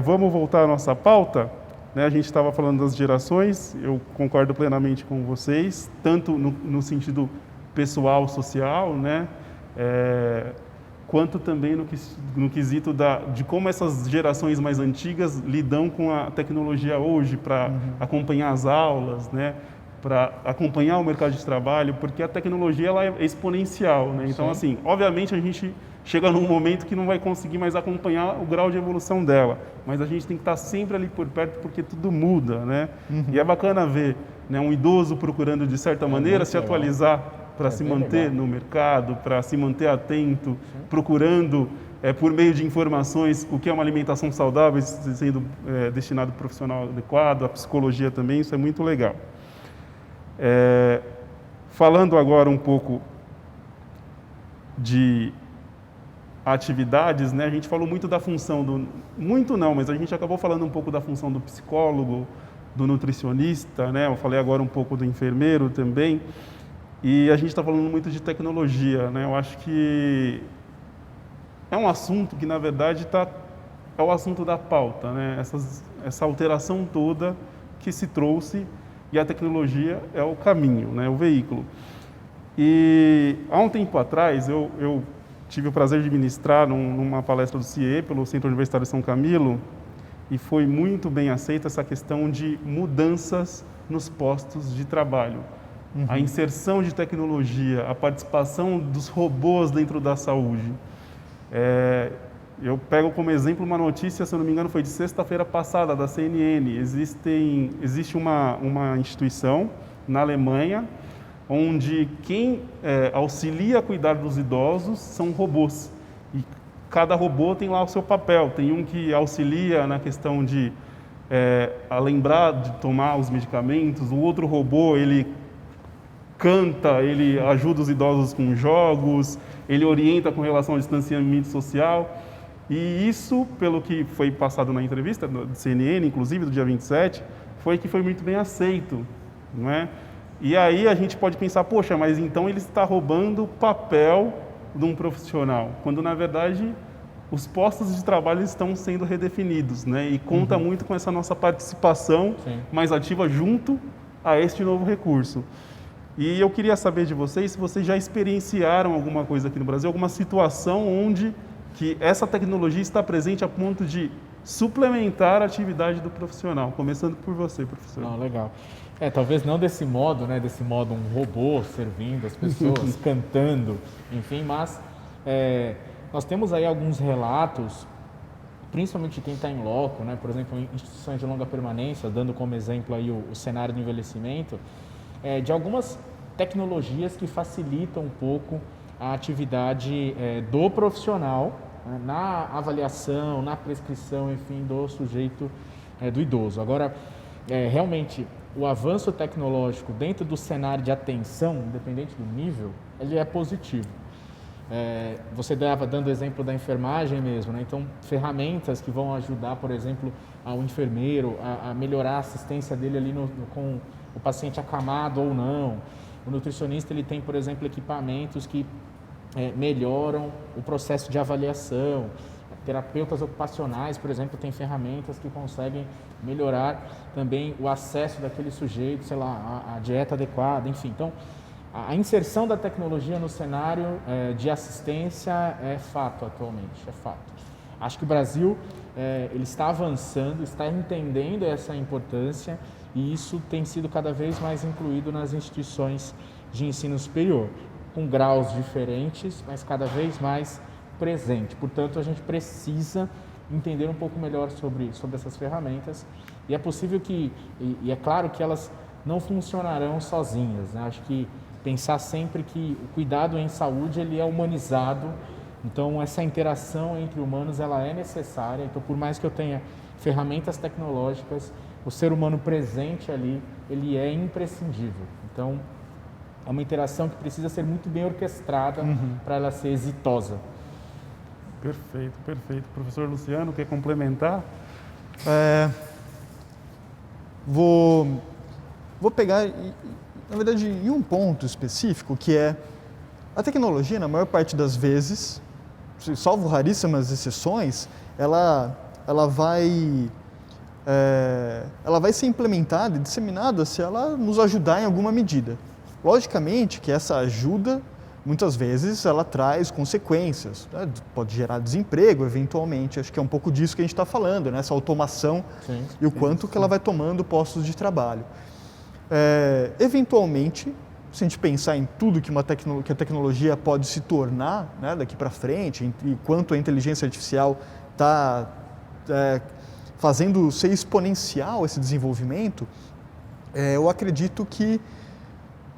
Vamos voltar à nossa pauta, né? A gente estava falando das gerações, eu concordo plenamente com vocês, tanto no sentido pessoal, social, né? Quanto também no quesito de como essas gerações mais antigas lidam com a tecnologia hoje para acompanhar as aulas, né? Para acompanhar o mercado de trabalho, porque a tecnologia ela é exponencial, né? Então, assim, obviamente a gente chega num momento que não vai conseguir mais acompanhar o grau de evolução dela. Mas a gente tem que estar sempre ali por perto, porque tudo muda, né? E é bacana ver, né, um idoso procurando, de certa maneira, se atualizar para se manter no mercado, para se manter atento, procurando, por meio de informações, o que é uma alimentação saudável, sendo destinado ao profissional adequado, a psicologia também, isso é muito legal. Falando agora um pouco de atividades, né? A gente falou muito da função muito não, mas a gente acabou falando um pouco da função do psicólogo, do nutricionista, né? Eu falei agora um pouco do enfermeiro também, e a gente está falando muito de tecnologia, né? Eu acho que é um assunto que, na verdade, é o assunto da pauta, né? Essa alteração toda que se trouxe, e a tecnologia é o caminho, né? O veículo. E há um tempo atrás, eu tive o prazer de ministrar numa palestra do CIE, pelo Centro Universitário de São Camilo, e foi muito bem aceita essa questão de mudanças nos postos de trabalho. A inserção de tecnologia, a participação dos robôs dentro da saúde. Eu pego como exemplo uma notícia, se eu não me engano, foi de sexta-feira passada, da CNN. Existe uma instituição na Alemanha, onde quem auxilia a cuidar dos idosos são robôs. E cada robô tem lá o seu papel. Tem um que auxilia na questão de a lembrar de tomar os medicamentos, o outro robô, ele canta, ele ajuda os idosos com jogos, ele orienta com relação ao distanciamento social. E isso, pelo que foi passado na entrevista do CNN, inclusive do dia 27, foi que foi muito bem aceito, não é? E aí a gente pode pensar, poxa, mas então ele está roubando o papel de um profissional, quando na verdade os postos de trabalho estão sendo redefinidos, né? E conta muito com essa nossa participação mais ativa junto a este novo recurso. E eu queria saber de vocês se vocês já experienciaram alguma coisa aqui no Brasil, alguma situação onde que essa tecnologia está presente a ponto de suplementar a atividade do profissional. Começando por você, professor. Não, legal. Talvez não desse modo, né? Desse modo um robô servindo as pessoas, cantando, enfim, mas nós temos aí alguns relatos, principalmente de quem está em loco, né? Por exemplo, em instituições de longa permanência, dando como exemplo aí o cenário do envelhecimento, de algumas tecnologias que facilitam um pouco a atividade do profissional, né, na avaliação, na prescrição, enfim, do sujeito, do idoso. Agora, realmente, o avanço tecnológico dentro do cenário de atenção, independente do nível, ele é positivo. Você estava dando exemplo da enfermagem mesmo, né? Então, ferramentas que vão ajudar, por exemplo, ao enfermeiro a melhorar a assistência dele ali com o paciente acamado ou não. O nutricionista ele tem, por exemplo, equipamentos que melhoram o processo de avaliação. Terapeutas ocupacionais, por exemplo, têm ferramentas que conseguem melhorar também o acesso daquele sujeito, sei lá, a dieta adequada, enfim. Então, a inserção da tecnologia no cenário de assistência é fato atualmente, é fato. Acho que o Brasil ele está avançando, está entendendo essa importância e isso tem sido cada vez mais incluído nas instituições de ensino superior, com graus diferentes, mas cada vez mais presente. Portanto, a gente precisa entender um pouco melhor sobre essas ferramentas e é possível que, e é claro que elas não funcionarão sozinhas, né? Acho que pensar sempre que o cuidado em saúde ele é humanizado, então essa interação entre humanos ela é necessária, então por mais que eu tenha ferramentas tecnológicas, o ser humano presente ali, ele é imprescindível. Então, é uma interação que precisa ser muito bem orquestrada para ela ser exitosa. Perfeito, perfeito. Professor Luciano, quer complementar? Vou pegar, na verdade, em um ponto específico, que é a tecnologia, na maior parte das vezes, salvo raríssimas exceções, ela vai ser implementada e disseminada se ela nos ajudar em alguma medida. Logicamente que essa ajuda, muitas vezes, ela traz consequências, né? Pode gerar desemprego, eventualmente, acho que é um pouco disso que a gente está falando, né? Essa automação que ela vai tomando postos de trabalho. Eventualmente, se a gente pensar em tudo que a tecnologia pode se tornar, né, daqui para frente, e quanto a inteligência artificial está fazendo ser exponencial esse desenvolvimento, eu acredito que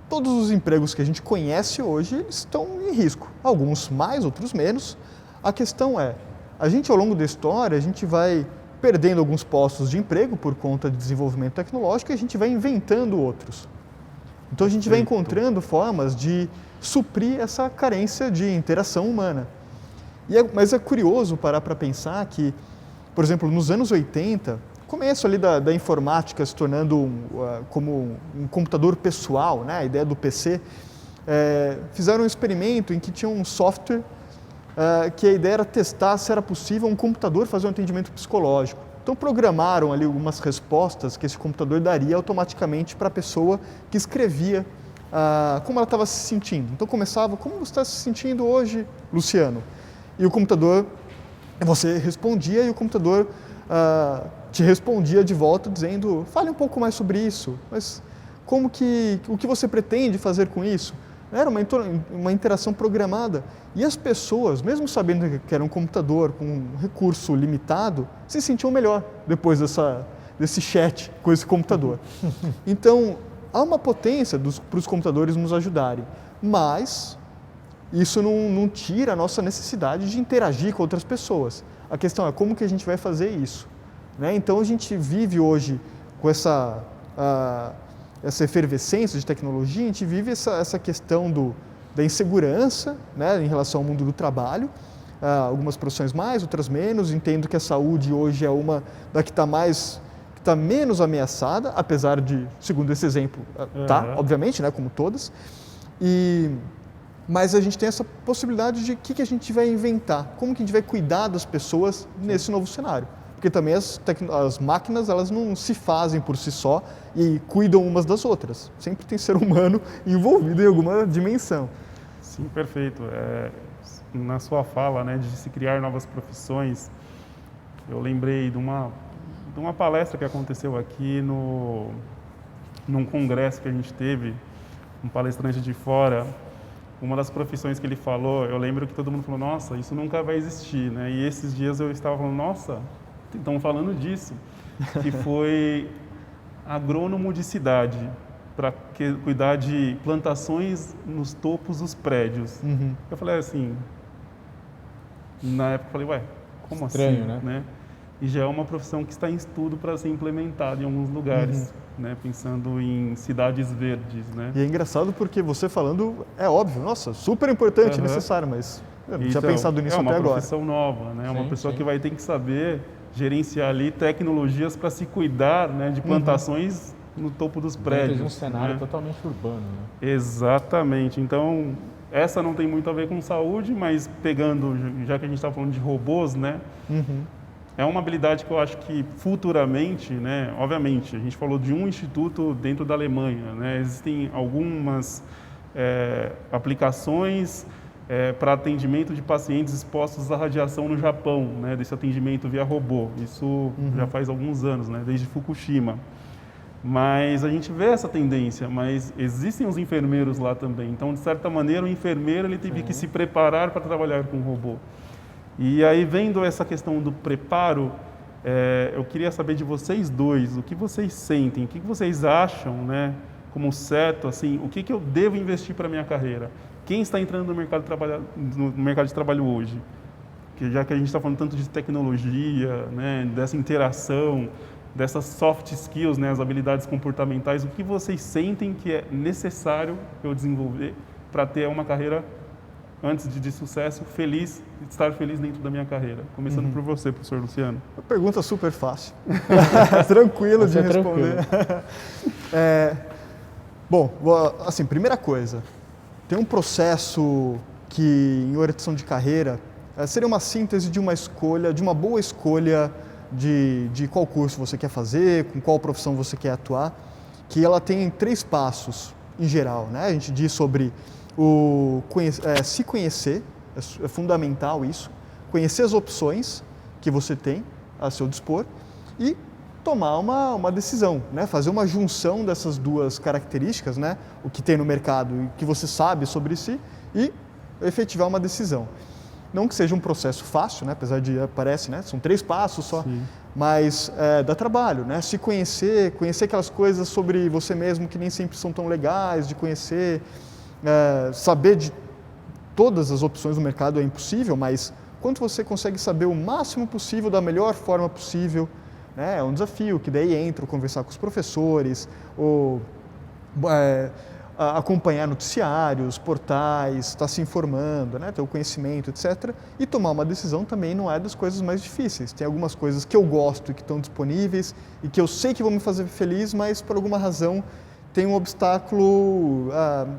todos os empregos que a gente conhece hoje eles estão em risco. Alguns mais, outros menos. A questão é, a gente ao longo da história, a gente vai perdendo alguns postos de emprego por conta de desenvolvimento tecnológico e a gente vai inventando outros. Então a gente vai encontrando formas de suprir essa carência de interação humana. Mas é curioso parar para pensar que, por exemplo, nos anos 80, começo ali da informática se tornando como um computador pessoal, né? A ideia do PC, fizeram um experimento em que tinha um software que a ideia era testar se era possível um computador fazer um atendimento psicológico. Então programaram ali algumas respostas que esse computador daria automaticamente para a pessoa que escrevia como ela estava se sentindo. Então começava, como você está se sentindo hoje, Luciano? E o computador, você respondia e o computador te respondia de volta dizendo, fale um pouco mais sobre isso, mas o que você pretende fazer com isso? Era uma interação programada. E as pessoas, mesmo sabendo que era um computador com um recurso limitado, se sentiam melhor depois desse chat com esse computador. Então, há uma potência para os computadores nos ajudarem, mas isso não tira a nossa necessidade de interagir com outras pessoas. A questão é como que a gente vai fazer isso, né? Então, a gente vive hoje com essa efervescência de tecnologia, a gente vive essa questão da insegurança, né, em relação ao mundo do trabalho, algumas profissões mais, outras menos. Entendo que a saúde hoje é uma da que está menos ameaçada, apesar de, segundo esse exemplo, obviamente, né, como todas. Mas a gente tem essa possibilidade de o que a gente vai inventar, como que a gente vai cuidar das pessoas nesse novo cenário. Porque também as máquinas, elas não se fazem por si só e cuidam umas das outras. Sempre tem ser humano envolvido em alguma dimensão. Sim, perfeito. Na sua fala, né, de se criar novas profissões, eu lembrei de uma palestra que aconteceu aqui num congresso que a gente teve, um palestrante de fora. Uma das profissões que ele falou, eu lembro que todo mundo falou, nossa, isso nunca vai existir, né? E esses dias eu estava falando, nossa, estão falando disso, que foi agrônomo de cidade, para cuidar de plantações nos topos dos prédios. Uhum. Eu falei assim, na época eu falei, ué, como estranho, assim? Né? E já é uma profissão que está em estudo para ser implementada em alguns lugares, né? Pensando em cidades verdes, né? E é engraçado porque você falando, é óbvio, nossa, super importante, necessário, mas eu não tinha pensado nisso até agora. É uma profissão nova, né? Uma pessoa que vai ter que saber gerenciar ali tecnologias para se cuidar, né, de plantações no topo dos prédios. Dentro de um cenário, né, totalmente urbano, né? Exatamente. Então, essa não tem muito a ver com saúde, mas pegando, já que a gente está falando de robôs, né, é uma habilidade que eu acho que futuramente, né, obviamente, a gente falou de um instituto dentro da Alemanha, né, existem algumas aplicações para atendimento de pacientes expostos à radiação no Japão, né, desse atendimento via robô. Isso já faz alguns anos, né, desde Fukushima. Mas a gente vê essa tendência, mas existem os enfermeiros lá também. Então, de certa maneira, o enfermeiro ele teve que se preparar para trabalhar com o robô. E aí, vendo essa questão do preparo, eu queria saber de vocês dois, o que vocês sentem, o que vocês acham, né, como certo, assim, o que eu devo investir para a minha carreira? Quem está entrando no mercado de trabalho hoje? Já que a gente está falando tanto de tecnologia, né, dessa interação, dessas soft skills, né, as habilidades comportamentais, o que vocês sentem que é necessário eu desenvolver para ter uma carreira, antes de sucesso, feliz, estar feliz dentro da minha carreira? Começando por você, professor Luciano. Uma pergunta super fácil. Tranquilo de responder. Bom, assim, primeira coisa, tem um processo que, em orientação de carreira, seria uma síntese de uma escolha, de uma boa escolha de qual curso você quer fazer, com qual profissão você quer atuar, que ela tem 3 passos em geral, né? A gente diz sobre se conhecer, é fundamental isso, conhecer as opções que você tem a seu dispor e tomar uma decisão, né? Fazer uma junção dessas duas características, né? O que tem no mercado e o que você sabe sobre si, e efetivar uma decisão. Não que seja um processo fácil, né? Apesar de, parece, né? São 3 passos só, Sim. mas dá trabalho, né? Se conhecer aquelas coisas sobre você mesmo que nem sempre são tão legais, de conhecer, saber de todas as opções do mercado é impossível, mas quanto você consegue saber o máximo possível da melhor forma possível, né? É um desafio, que daí entra conversar com os professores, ou acompanhar noticiários, portais, estar se informando, né? Ter o conhecimento, etc. E tomar uma decisão também não é das coisas mais difíceis. Tem algumas coisas que eu gosto e que estão disponíveis e que eu sei que vão me fazer feliz, mas por alguma razão tem um obstáculo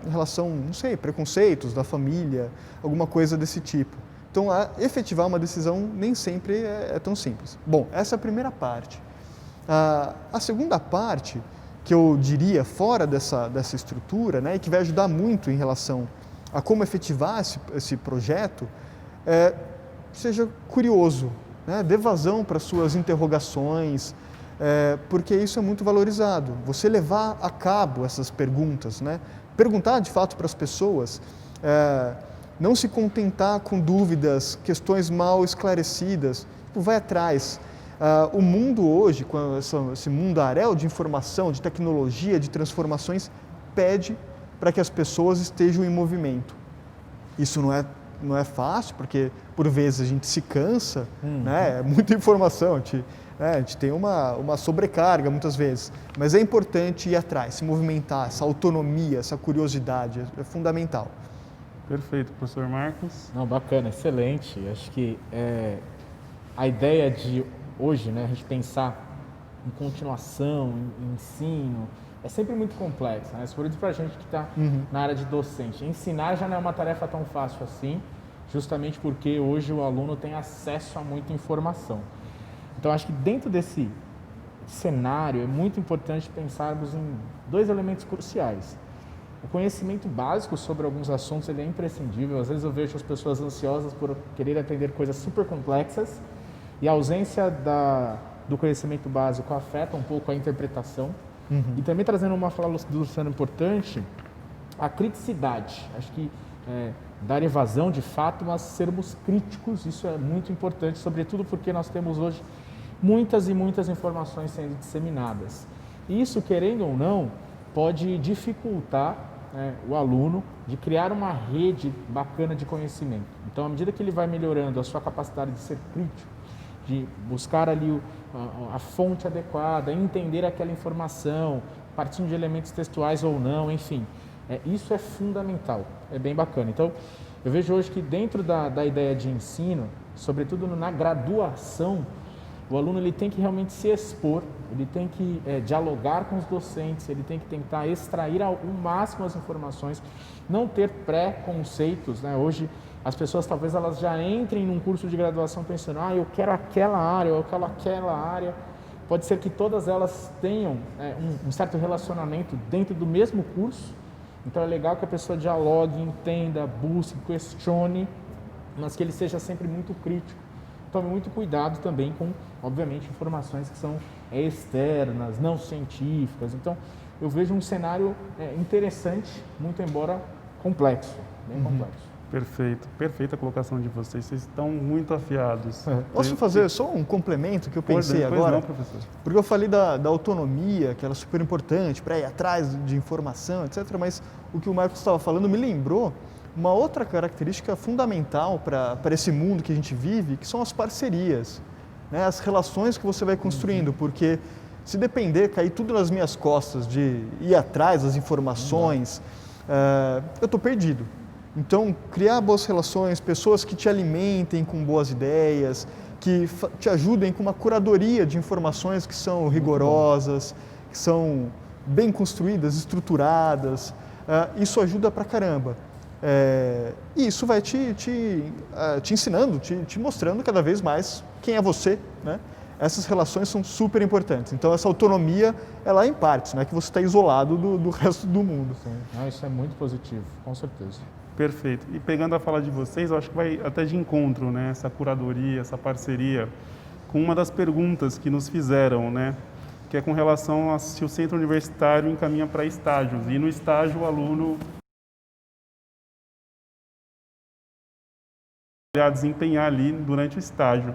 em relação, não sei, preconceitos da família, alguma coisa desse tipo. Então, efetivar uma decisão nem sempre é tão simples. Bom, essa é a primeira parte. A segunda parte, que eu diria fora dessa estrutura, né, e que vai ajudar muito em relação a como efetivar esse projeto, seja curioso, né, dê vazão para suas interrogações, porque isso é muito valorizado. Você levar a cabo essas perguntas, né, perguntar de fato para as pessoas, não se contentar com dúvidas, questões mal esclarecidas, vai atrás. O mundo hoje, com esse mundaréu de informação, de tecnologia, de transformações, pede para que as pessoas estejam em movimento. Isso não é fácil, porque por vezes a gente se cansa, né? É muita informação, a gente tem uma sobrecarga muitas vezes, mas é importante ir atrás, se movimentar, essa autonomia, essa curiosidade é fundamental. Perfeito, professor Marcos. Não, bacana, excelente. Acho que a ideia de hoje, né, a gente pensar em continuação, em ensino, é sempre muito complexo, né? Por isso para a gente que está na área de docente. Ensinar já não é uma tarefa tão fácil assim, justamente porque hoje o aluno tem acesso a muita informação. Então, acho que dentro desse cenário é muito importante pensarmos em 2 elementos cruciais. O conhecimento básico sobre alguns assuntos ele é imprescindível. Às vezes eu vejo as pessoas ansiosas por querer atender coisas super complexas e a ausência do conhecimento básico afeta um pouco a interpretação. E também trazendo uma fala do Luciano importante, a criticidade. Acho que dar evasão de fato, mas sermos críticos, isso é muito importante, sobretudo porque nós temos hoje muitas e muitas informações sendo disseminadas. E isso, querendo ou não, pode dificultar o aluno de criar uma rede bacana de conhecimento. Então, à medida que ele vai melhorando a sua capacidade de ser crítico, de buscar ali a fonte adequada, entender aquela informação, partindo de elementos textuais ou não, enfim, isso é fundamental, é bem bacana. Então, eu vejo hoje que dentro da ideia de ensino, sobretudo na graduação, o aluno ele tem que realmente se expor, ele tem que dialogar com os docentes, ele tem que tentar extrair ao máximo as informações, não ter pré-conceitos, né? Hoje as pessoas talvez elas já entrem num curso de graduação pensando, eu quero aquela área, eu quero aquela área. Pode ser que todas elas tenham um certo relacionamento dentro do mesmo curso, então é legal que a pessoa dialogue, entenda, busque, questione, mas que ele seja sempre muito crítico. Tome muito cuidado também com, obviamente, informações que são externas, não científicas. Então, eu vejo um cenário interessante, muito embora complexo, bem complexo. Perfeito, perfeita a colocação de vocês estão muito afiados. Posso fazer só um complemento que eu pensei agora? Não, professor. Porque eu falei da autonomia, que era super importante para ir atrás de informação, etc. Mas o que o Marcos estava falando me lembrou uma outra característica fundamental para esse mundo que a gente vive, que são as parcerias, né? As relações que você vai construindo, porque se depender, cair tudo nas minhas costas de ir atrás das informações, eu estou perdido. Então, criar boas relações, pessoas que te alimentem com boas ideias, que te ajudem com uma curadoria de informações que são rigorosas, que são bem construídas, estruturadas, isso ajuda pra caramba. E isso vai te ensinando, te mostrando cada vez mais quem é você, né? Essas relações são super importantes. Então, essa autonomia, ela é em partes, não é que você está isolado do resto do mundo. Sim. Isso é muito positivo, com certeza. Perfeito. E pegando a fala de vocês, eu acho que vai até de encontro, né? Essa curadoria, essa parceria. com uma das perguntas que nos fizeram, né? Que é com relação a se o centro universitário encaminha para estágios. E no estágio o aluno a desempenhar ali durante o estágio.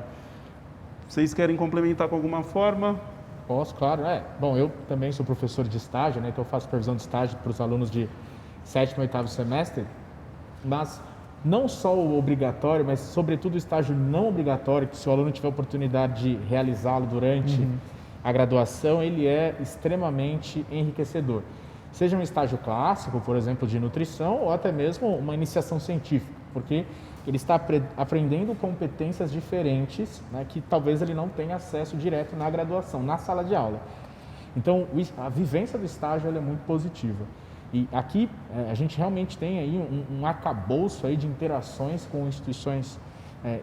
Vocês querem complementar com alguma forma? Posso, claro. Bom, eu também sou professor de estágio, né? Então eu faço supervisão de estágio para os alunos de 7º e 8º semestre, mas não só o obrigatório, mas sobretudo o estágio não obrigatório, que se o aluno tiver oportunidade de realizá-lo durante a graduação, ele é extremamente enriquecedor. Seja um estágio clássico, por exemplo, de nutrição, ou até mesmo uma iniciação científica, porque ele está aprendendo competências diferentes, né, que talvez ele não tenha acesso direto na graduação, na sala de aula. Então, a vivência do estágio ela é muito positiva. E aqui a gente realmente tem aí um arcabouço aí de interações com instituições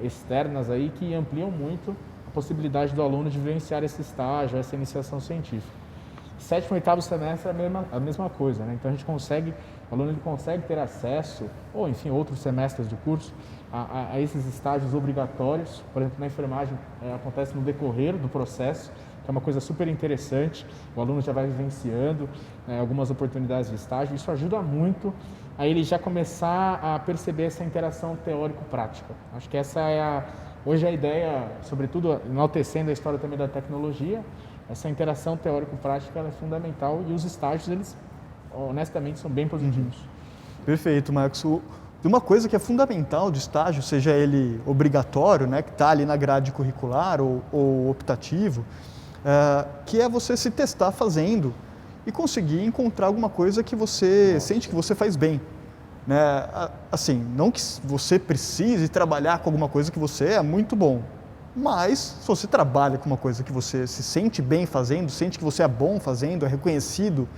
externas aí que ampliam muito a possibilidade do aluno de vivenciar esse estágio, essa iniciação científica. 7º e 8º semestre é a mesma coisa, né? Então a gente consegue, o aluno ele consegue ter acesso, ou enfim, outros semestres do curso, a esses estágios obrigatórios. Por exemplo, na enfermagem acontece no decorrer do processo, que é uma coisa super interessante, o aluno já vai vivenciando algumas oportunidades de estágio, isso ajuda muito a ele já começar a perceber essa interação teórico-prática. Acho que essa é hoje a ideia, sobretudo enaltecendo a história também da tecnologia, essa interação teórico-prática ela é fundamental e os estágios, eles honestamente são bem positivos. Perfeito, Marcos. Uma coisa que é fundamental de estágio, seja ele obrigatório, né, que está ali na grade curricular ou optativo, que é você se testar fazendo e conseguir encontrar alguma coisa que você sente que você faz bem. Né? Assim, não que você precise trabalhar com alguma coisa que você é muito bom, mas se você trabalha com uma coisa que você se sente bem fazendo, sente que você é bom fazendo, é reconhecido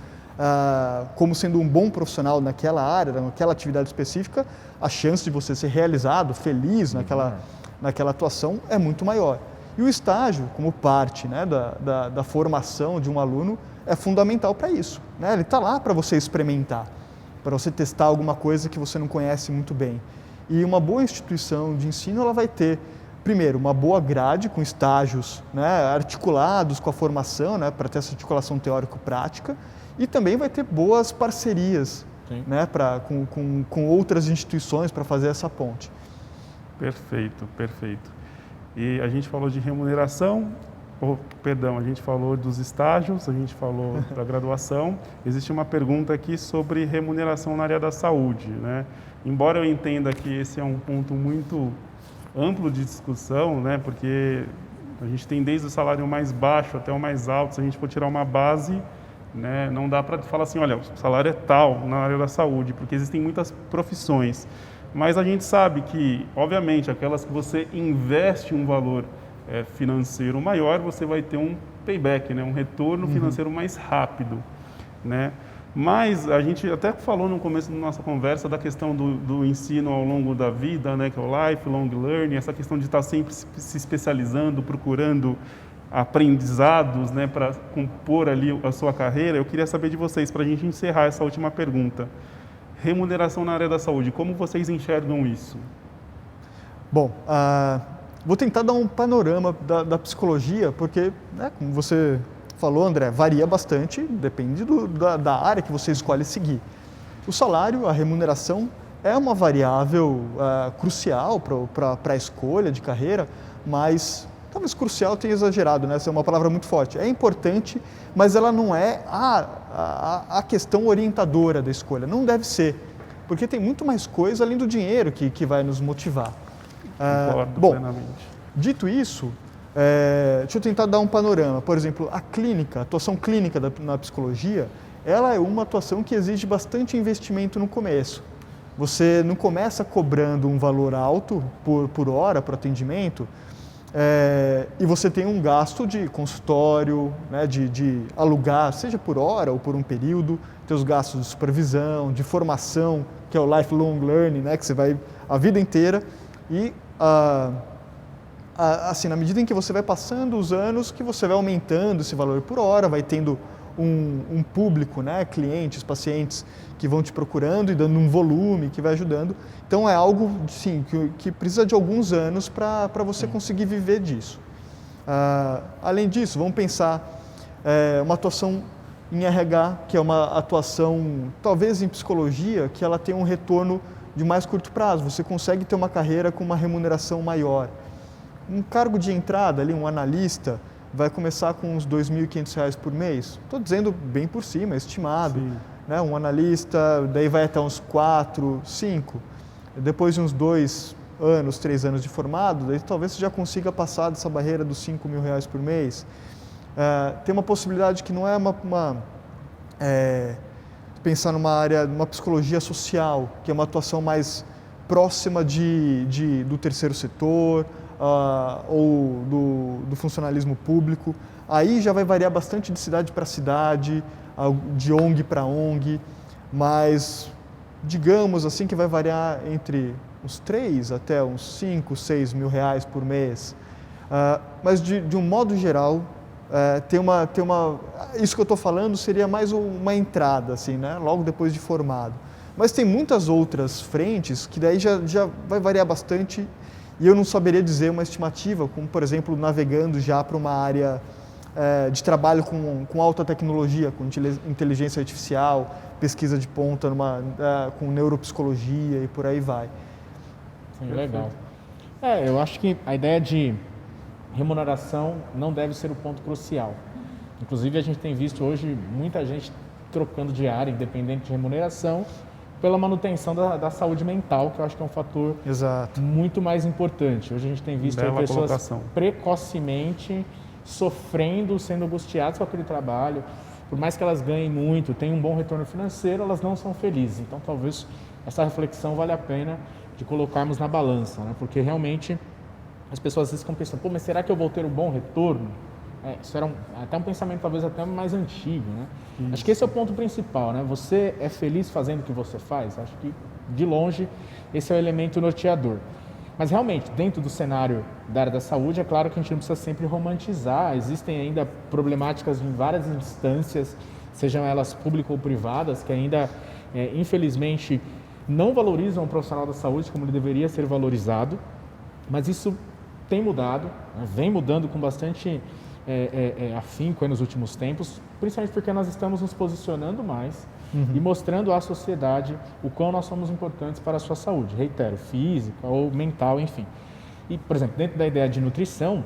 como sendo um bom profissional naquela área, naquela atividade específica, a chance de você ser realizado, feliz naquela atuação é muito maior. E o estágio, como parte, né, da formação de um aluno, é fundamental para isso. Né? Ele está lá para você experimentar, para você testar alguma coisa que você não conhece muito bem. E uma boa instituição de ensino ela vai ter, primeiro, uma boa grade com estágios, né, articulados com a formação, né, para ter essa articulação teórico-prática, e também vai ter boas parcerias, né, com outras instituições para fazer essa ponte. Perfeito, perfeito. E a gente falou de remuneração, a gente falou dos estágios, a gente falou da graduação. Existe uma pergunta aqui sobre remuneração na área da saúde, né? Embora eu entenda que esse é um ponto muito amplo de discussão, né? Porque a gente tem desde o salário mais baixo até o mais alto. Se a gente for tirar uma base, né, não dá para falar assim, olha, o salário é tal na área da saúde, porque existem muitas profissões. Mas a gente sabe que, obviamente, aquelas que você investe um valor financeiro maior, você vai ter um payback, né, um retorno financeiro mais rápido, né? Mas a gente até falou no começo da nossa conversa da questão do ensino ao longo da vida, né, que é o lifelong learning, essa questão de estar sempre se especializando, procurando aprendizados, né, para compor ali a sua carreira. Eu queria saber de vocês, para a gente encerrar essa última pergunta. Remuneração na área da saúde, como vocês enxergam isso? Bom, vou tentar dar um panorama da psicologia, porque, né, como você falou, André, varia bastante, depende da área que você escolhe seguir. O salário, a remuneração, é uma variável crucial para a escolha de carreira, mas talvez crucial tenha exagerado, né? Essa é uma palavra muito forte. É importante, mas ela não é a questão orientadora da escolha. Não deve ser, porque tem muito mais coisa além do dinheiro que vai nos motivar. Concordo plenamente. Dito isso, deixa eu tentar dar um panorama. Por exemplo, a atuação clínica na psicologia, ela é uma atuação que exige bastante investimento no começo. Você não começa cobrando um valor alto por hora, por atendimento, e você tem um gasto de consultório, né, de alugar, seja por hora ou por um período, tem os gastos de supervisão, de formação, que é o lifelong learning, né, que você vai a vida inteira, e assim, na medida em que você vai passando os anos, que você vai aumentando esse valor por hora, vai tendo um público, né, clientes, pacientes que vão te procurando e dando um volume que vai ajudando. Então é algo sim, que precisa de alguns anos para você conseguir viver disso. Além disso, vamos pensar uma atuação em RH, que é uma atuação, talvez em psicologia, que ela tem um retorno de mais curto prazo. Você consegue ter uma carreira com uma remuneração maior. Um cargo de entrada, ali, um analista, vai começar com uns R$ 2.500 por mês. Estou dizendo bem por cima, estimado. Né? Um analista, daí vai até uns 4, 5. Depois de uns 2 anos, 3 anos de formado, daí talvez você já consiga passar dessa barreira dos R$ 5.000 por mês. Tem uma possibilidade que não é pensar numa área, numa psicologia social, que é uma atuação mais próxima do terceiro setor ou do funcionalismo público. Aí já vai variar bastante de cidade para cidade, de ONG para ONG, mas digamos assim que vai variar entre uns 3 até uns 5, 6 mil reais por mês. Mas de um modo geral, isso que eu estou falando seria mais uma entrada, assim, né? Logo depois de formado. Mas tem muitas outras frentes que daí já vai variar bastante e eu não saberia dizer uma estimativa, como por exemplo navegando já para uma área de trabalho com alta tecnologia, com inteligência artificial, pesquisa de ponta com neuropsicologia e por aí vai. Sim, legal. Eu acho que a ideia de remuneração não deve ser o ponto crucial. Inclusive, a gente tem visto hoje muita gente trocando de área, independente de remuneração, pela manutenção da saúde mental, que eu acho que é um fator muito mais importante. Hoje a gente tem visto pessoas precocemente sofrendo, sendo angustiadas com aquele trabalho. Por mais que elas ganhem muito, tenham um bom retorno financeiro, elas não são felizes. Então, talvez essa reflexão vale a pena de colocarmos na balança, né? Porque realmente as pessoas às vezes ficam pensando, mas será que eu vou ter um bom retorno? Isso era até um pensamento talvez até mais antigo, né? Acho que esse é o ponto principal, né? Você é feliz fazendo o que você faz? Acho que, de longe, esse é o elemento norteador. Mas realmente, dentro do cenário da área da saúde, é claro que a gente não precisa sempre romantizar, existem ainda problemáticas em várias instâncias, sejam elas públicas ou privadas, que ainda, infelizmente, não valorizam o profissional da saúde como ele deveria ser valorizado, mas isso tem mudado, né? Vem mudando com bastante afinco nos últimos tempos, principalmente porque nós estamos nos posicionando mais e mostrando à sociedade o quão nós somos importantes para a sua saúde, reitero, física ou mental, enfim. E, por exemplo, dentro da ideia de nutrição,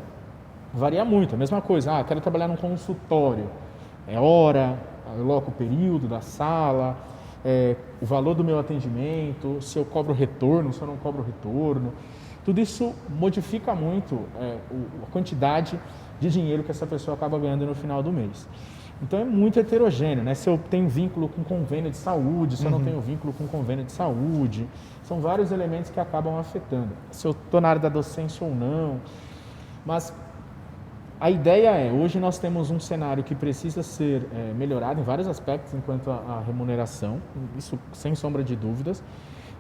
varia muito, a mesma coisa, quero trabalhar num consultório, hora, coloco o período da sala, o valor do meu atendimento, se eu cobro retorno, se eu não cobro retorno, tudo isso modifica muito a quantidade de dinheiro que essa pessoa acaba ganhando no final do mês. Então é muito heterogêneo, né? Se eu tenho vínculo com convênio de saúde, se eu não tenho vínculo com convênio de saúde, são vários elementos que acabam afetando. Se eu estou na área da docência ou não. Mas a ideia hoje nós temos um cenário que precisa ser melhorado em vários aspectos enquanto a remuneração, isso sem sombra de dúvidas,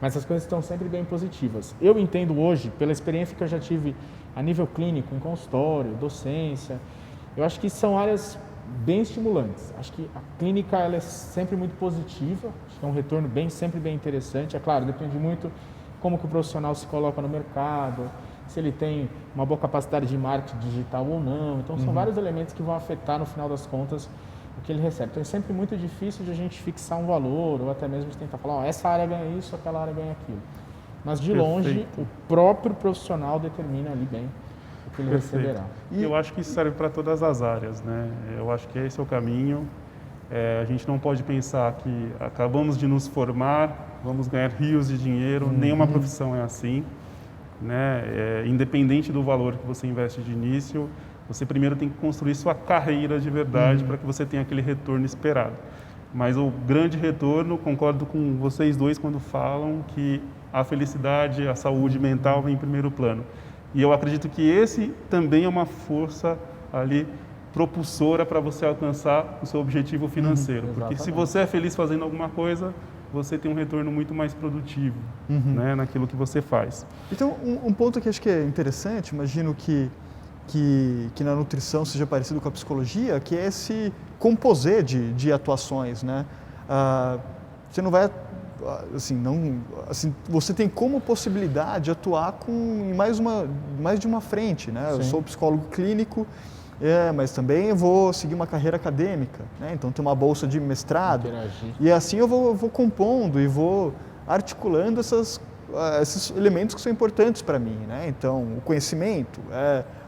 mas as coisas estão sempre bem positivas. Eu entendo hoje, pela experiência que eu já tive a nível clínico, em consultório, docência, eu acho que são áreas bem estimulantes. Acho que a clínica ela é sempre muito positiva, acho que é um retorno sempre bem interessante. É claro, depende muito como que o profissional se coloca no mercado, se ele tem uma boa capacidade de marketing digital ou não. Então, são vários elementos que vão afetar, no final das contas, o que ele recebe. Então, é sempre muito difícil de a gente fixar um valor ou até mesmo de tentar falar, essa área ganha isso, aquela área ganha aquilo. Mas, de longe, o próprio profissional determina ali bem o que ele receberá. E eu acho que isso serve para todas as áreas, né? Eu acho que esse é o caminho. A gente não pode pensar que acabamos de nos formar, vamos ganhar rios de dinheiro, nenhuma profissão é assim, né? Independente do valor que você investe de início, você primeiro tem que construir sua carreira de verdade para que você tenha aquele retorno esperado. Mas o grande retorno, concordo com vocês dois quando falam que a felicidade, a saúde mental vem em primeiro plano. E eu acredito que esse também é uma força ali propulsora para você alcançar o seu objetivo financeiro. Porque se você é feliz fazendo alguma coisa, você tem um retorno muito mais produtivo, né, naquilo que você faz. Então, um ponto que acho que é interessante, imagino que na nutrição seja parecido com a psicologia, que é esse composê de atuações, né? Você não vai assim, não, assim, você tem como possibilidade atuar em mais de uma frente, né? Eu sou psicólogo clínico, mas também eu vou seguir uma carreira acadêmica, né? Então tem uma bolsa de mestrado. Interagir. E assim eu vou compondo e vou articulando esses elementos que são importantes para mim, né? Então o conhecimento,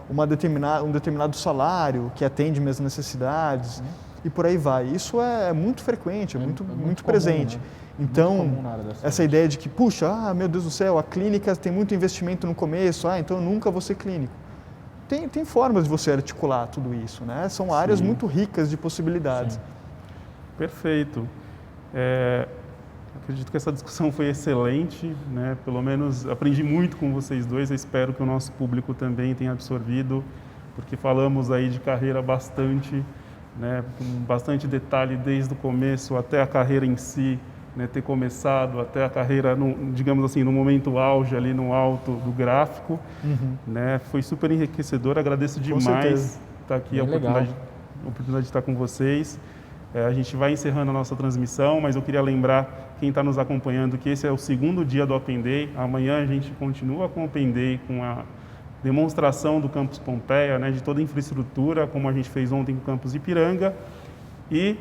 um determinado salário que atende minhas necessidades e por aí vai. Isso é muito frequente, muito comum, presente. Né? Então, essa ideia de que, puxa, meu Deus do céu, a clínica tem muito investimento no começo, então eu nunca vou ser clínico. Tem formas de você articular tudo isso, né? São áreas muito ricas de possibilidades. Sim. Perfeito. Acredito que essa discussão foi excelente, né? Pelo menos aprendi muito com vocês dois, eu espero que o nosso público também tenha absorvido, porque falamos aí de carreira bastante, né? Com bastante detalhe desde o começo até a carreira em si, né? Ter começado até a carreira, digamos assim, no momento auge, ali no alto do gráfico, né? Foi super enriquecedor, agradeço demais estar aqui, a oportunidade de estar com vocês. A gente vai encerrando a nossa transmissão, mas eu queria lembrar quem está nos acompanhando que esse é o segundo dia do Open Day. Amanhã a gente continua com o Open Day, com a demonstração do Campus Pompeia, né, de toda a infraestrutura, como a gente fez ontem com o Campus Ipiranga. E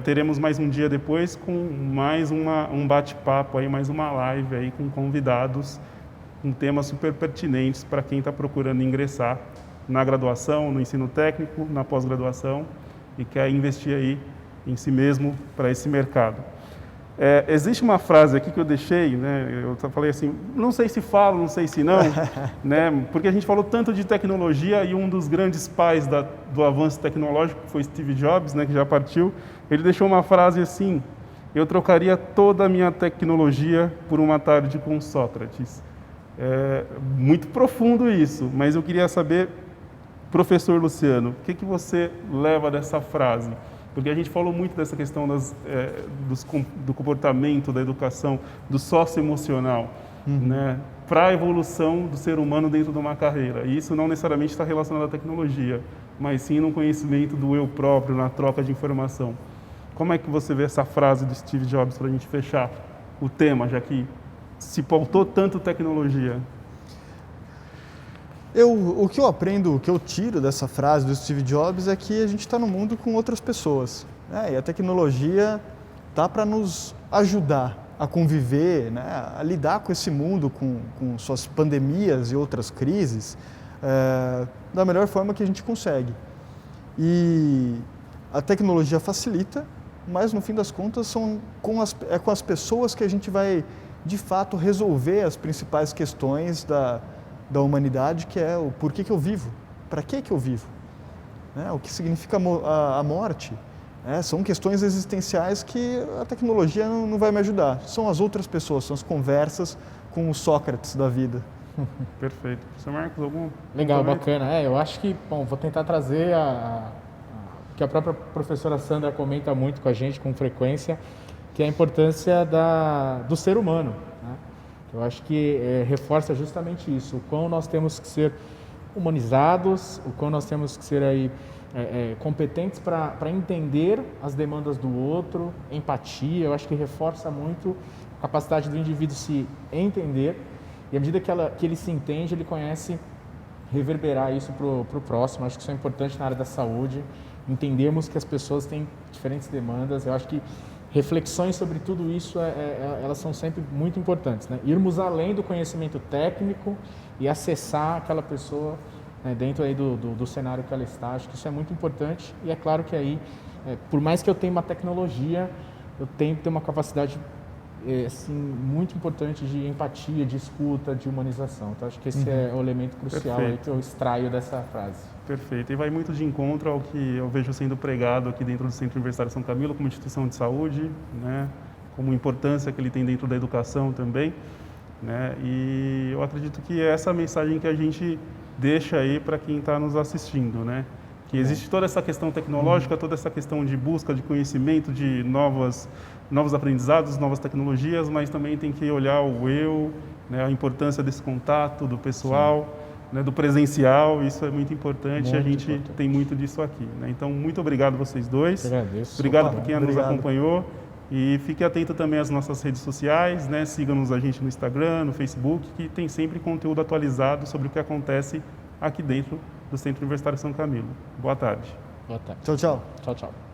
teremos mais um dia depois com mais um bate-papo, mais uma live aí com convidados, com temas super pertinentes para quem está procurando ingressar na graduação, no ensino técnico, na pós-graduação, e quer investir aí em si mesmo para esse mercado. Existe uma frase aqui que eu deixei, né? Eu falei assim, não sei se falo, não sei se não, né? Porque a gente falou tanto de tecnologia e um dos grandes pais do avanço tecnológico foi Steve Jobs, né? Que já partiu. Ele deixou uma frase assim: eu trocaria toda a minha tecnologia por uma tarde com Sócrates. Muito profundo isso, mas eu queria saber, professor Luciano, o que você leva dessa frase? Porque a gente falou muito dessa questão do comportamento, da educação, do socioemocional, né, para a evolução do ser humano dentro de uma carreira. E isso não necessariamente está relacionado à tecnologia, mas sim no conhecimento do eu próprio, na troca de informação. Como é que você vê essa frase do Steve Jobs para a gente fechar o tema, já que se pautou tanto tecnologia? O que eu aprendo, o que eu tiro dessa frase do Steve Jobs é que a gente está no mundo com outras pessoas, né? E a tecnologia está para nos ajudar a conviver, né? A lidar com esse mundo, com suas pandemias e outras crises, da melhor forma que a gente consegue. E a tecnologia facilita, mas no fim das contas com as pessoas que a gente vai, de fato, resolver as principais questões da humanidade, que é o porquê que eu vivo, para que eu vivo, né? O que significa a morte, né? São questões existenciais que a tecnologia não vai me ajudar, são as outras pessoas, são as conversas com os Sócrates da vida. Perfeito. Professor Marcos, algum? Legal, bacana. Eu acho que, vou tentar trazer que a própria professora Sandra comenta muito com a gente, com frequência, que é a importância do ser humano. Eu acho que reforça justamente isso, o quão nós temos que ser humanizados, o quão nós temos que ser competentes para entender as demandas do outro, empatia. Eu acho que reforça muito a capacidade do indivíduo se entender, e à medida que ele se entende, ele conhece reverberar isso para o próximo. Eu acho que isso é importante na área da saúde, entendermos que as pessoas têm diferentes demandas. Eu acho que reflexões sobre tudo isso, elas são sempre muito importantes, né? Irmos além do conhecimento técnico e acessar aquela pessoa, né, dentro aí do cenário que ela está. Acho que isso é muito importante, e é claro que aí, por mais que eu tenha uma tecnologia, eu tenho que ter uma capacidade assim, muito importante de empatia, de escuta, de humanização. Então acho que esse é o elemento crucial aí que eu extraio dessa frase. Perfeito. E vai muito de encontro ao que eu vejo sendo pregado aqui dentro do Centro Universitário São Camilo, como instituição de saúde, né, como importância que ele tem dentro da educação também, né, e eu acredito que é essa mensagem que a gente deixa aí para quem está nos assistindo, né, que existe toda essa questão tecnológica, toda essa questão de busca de conhecimento, de novos aprendizados, novas tecnologias, mas também tem que olhar o eu, né, a importância desse contato do pessoal, né, do presencial. Isso é muito importante, a gente tem muito disso aqui, né? Então, muito obrigado vocês dois. Eu agradeço. Obrigado por quem nos acompanhou. E fique atento também às nossas redes sociais, né? Siga-nos a gente no Instagram, no Facebook, que tem sempre conteúdo atualizado sobre o que acontece aqui dentro do Centro Universitário São Camilo. Boa tarde. Boa tarde. Tchau, tchau. Tchau, tchau.